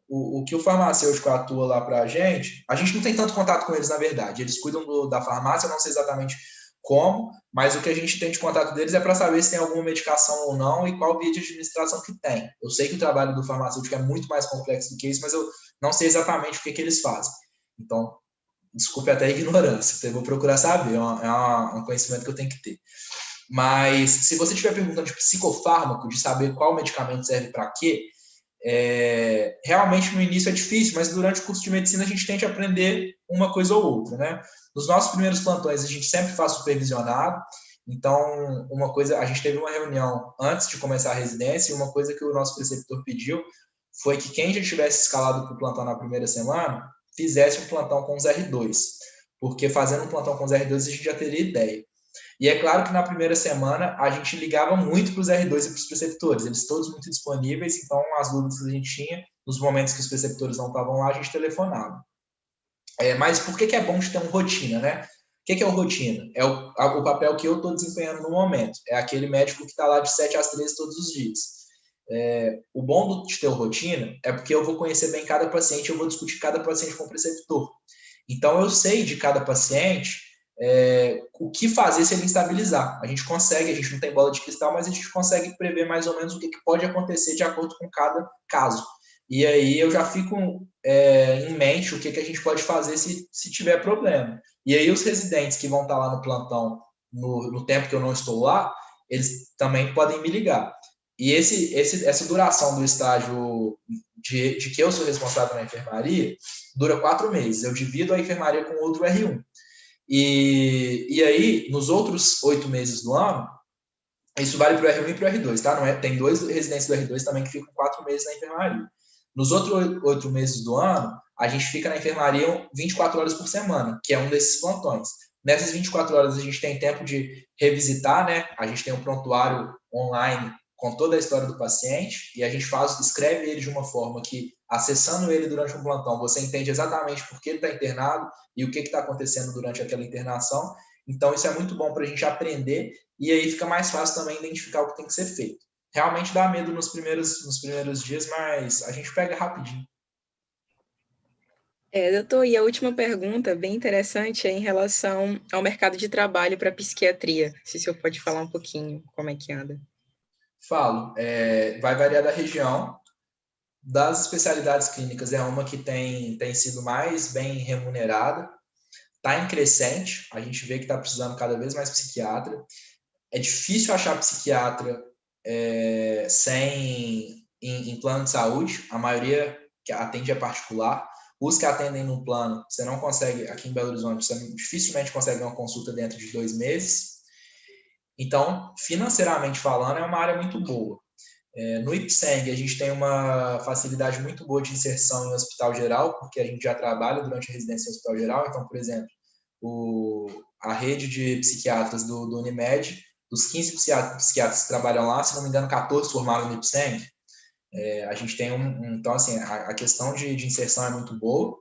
o que o farmacêutico atua lá para a gente não tem tanto contato com eles, na verdade. Eles cuidam da farmácia, eu não sei exatamente como, mas o que a gente tem de contato deles é para saber se tem alguma medicação ou não e qual via de administração que tem. Eu sei que o trabalho do farmacêutico é muito mais complexo do que isso, mas eu não sei exatamente o que eles fazem. Então, desculpe até a ignorância, eu vou procurar saber, é um conhecimento que eu tenho que ter. Mas, se você estiver perguntando de psicofármaco, de saber qual medicamento serve para quê, realmente no início é difícil, mas durante o curso de medicina a gente tenta aprender uma coisa ou outra, né? Nos nossos primeiros plantões a gente sempre faz supervisionado, então a gente teve uma reunião antes de começar a residência e uma coisa que o nosso preceptor pediu foi que quem já tivesse escalado para o plantão na primeira semana fizesse um plantão com os R2, porque fazendo um plantão com os R2 a gente já teria ideia. E é claro que na primeira semana a gente ligava muito para os R2 e para os preceptores, eles todos muito disponíveis, então as dúvidas que a gente tinha, nos momentos que os preceptores não estavam lá, a gente telefonava. Mas por que é bom de ter uma rotina, né? O que é o rotina? É o papel que eu estou desempenhando no momento, é aquele médico que está lá de 7 às 13 todos os dias. O bom de ter rotina é porque eu vou conhecer bem cada paciente, eu vou discutir cada paciente com o preceptor. Então, eu sei de cada paciente o que fazer se ele instabilizar. A gente não tem bola de cristal, mas a gente consegue prever mais ou menos o que pode acontecer de acordo com cada caso. E aí eu já fico em mente o que a gente pode fazer se tiver problema. E aí os residentes que vão estar lá no plantão no tempo que eu não estou lá, eles também podem me ligar. E essa duração do estágio de que eu sou responsável na enfermaria dura 4 meses. Eu divido a enfermaria com outro R1. E aí, nos outros 8 meses do ano, isso vale para o R1 e para o R2, tá? Tem 2 residentes do R2 também que ficam 4 meses na enfermaria. Nos outros 8 meses do ano, a gente fica na enfermaria 24 horas por semana, que é um desses plantões. Nessas 24 horas, a gente tem tempo de revisitar, né? A gente tem um prontuário online com toda a história do paciente e a gente escreve ele de uma forma que, acessando ele durante um plantão, você entende exatamente por que ele está internado e o que está acontecendo durante aquela internação. Então, isso é muito bom para a gente aprender e aí fica mais fácil também identificar o que tem que ser feito. Realmente dá medo nos primeiros dias, mas a gente pega rapidinho. Doutor, e a última pergunta, bem interessante, é em relação ao mercado de trabalho para psiquiatria. Se o senhor pode falar um pouquinho como é que anda. Falo. Vai variar da região. Das especialidades clínicas, é uma que tem sido mais bem remunerada. Está em crescente, a gente vê que está precisando cada vez mais psiquiatra. É difícil achar psiquiatra em plano de saúde, a maioria que atende é particular. Os que atendem no plano, você não consegue, aqui em Belo Horizonte, você dificilmente consegue uma consulta dentro de 2 meses. Então, financeiramente falando, é uma área muito boa. No IPSENG, a gente tem uma facilidade muito boa de inserção em hospital geral, porque a gente já trabalha durante a residência em hospital geral. Então, por exemplo, a rede de psiquiatras do Unimed, dos 15 psiquiatras que trabalham lá, se não me engano, 14 formaram no IPSENG. A gente tem então, assim, a questão de inserção é muito boa.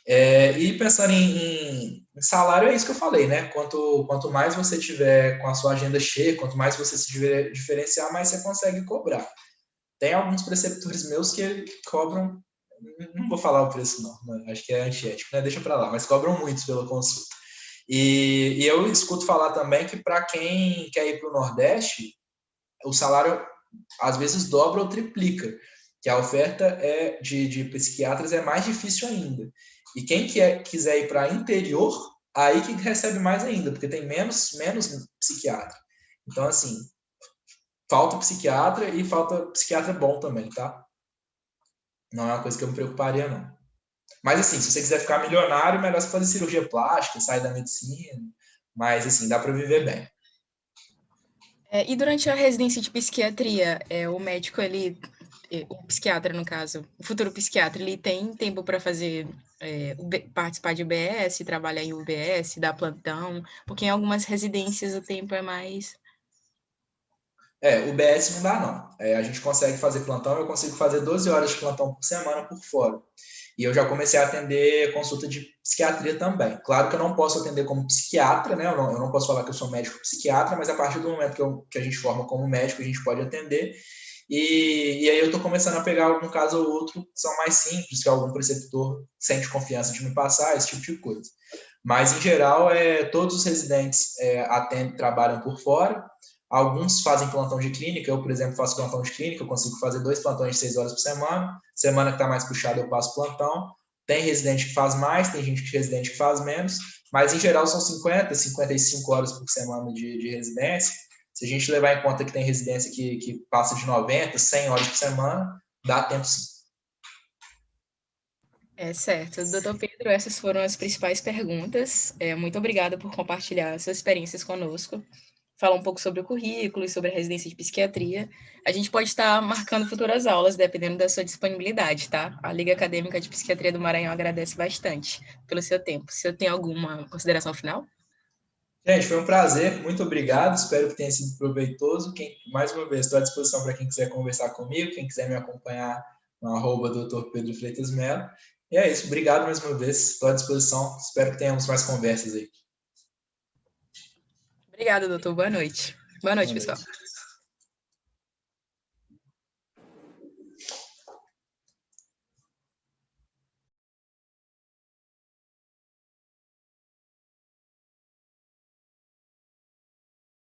E pensando em salário, é isso que eu falei, né? Quanto mais você tiver com a sua agenda cheia, quanto mais você se diferenciar, mais você consegue cobrar. Tem alguns preceptores meus que cobram, não vou falar o preço não, acho que é antiético, né? Deixa para lá, mas cobram muitos pela consulta. E eu escuto falar também que para quem quer ir para o Nordeste, o salário às vezes dobra ou triplica, que a oferta de psiquiatras é mais difícil ainda. E quem quiser ir para interior, aí que recebe mais ainda, porque tem menos psiquiatra. Então, assim, falta psiquiatra e falta psiquiatra bom também, tá? Não é uma coisa que eu me preocuparia, não. Mas, assim, se você quiser ficar milionário, melhor você fazer cirurgia plástica, sair da medicina. Mas, assim, dá para viver bem. E durante a residência de psiquiatria, o médico, o psiquiatra, no caso, o futuro psiquiatra, ele tem tempo para fazer, participar de UBS, trabalhar em UBS, dar plantão, porque em algumas residências o tempo é mais... UBS não dá, não. A gente consegue fazer plantão, eu consigo fazer 12 horas de plantão por semana por fora. E eu já comecei a atender consulta de psiquiatria também. Claro que eu não posso atender como psiquiatra, né? Eu não posso falar que eu sou médico psiquiatra, mas a partir do momento que a gente forma como médico, a gente pode atender. e aí eu estou começando a pegar algum caso ou outro que são mais simples, que algum preceptor sente confiança de me passar, esse tipo de coisa. Mas, em geral, todos os residentes trabalham por fora. Alguns fazem plantão de clínica. Eu, por exemplo, faço plantão de clínica. Eu consigo fazer 2 plantões de 6 horas por semana. Semana que está mais puxada, eu passo plantão. Tem residente que faz mais, tem residente que faz menos. Mas, em geral, são 50, 55 horas por semana de residência. Se a gente levar em conta que tem residência que passa de 90, 100 horas por semana, dá tempo sim. Certo. Doutor Pedro, essas foram as principais perguntas. Muito obrigada por compartilhar suas experiências conosco. Falar um pouco sobre o currículo e sobre a residência de psiquiatria. A gente pode estar marcando futuras aulas, dependendo da sua disponibilidade, tá? A Liga Acadêmica de Psiquiatria do Maranhão agradece bastante pelo seu tempo. Se eu tenho alguma consideração final? Gente, foi um prazer, muito obrigado, espero que tenha sido proveitoso. Mais uma vez, estou à disposição para quem quiser conversar comigo, quem quiser me acompanhar no @Dr. Pedro Freitas Melo. E é isso, obrigado mais uma vez, estou à disposição, espero que tenhamos mais conversas aí. Obrigada, doutor, boa noite. Boa noite, pessoal.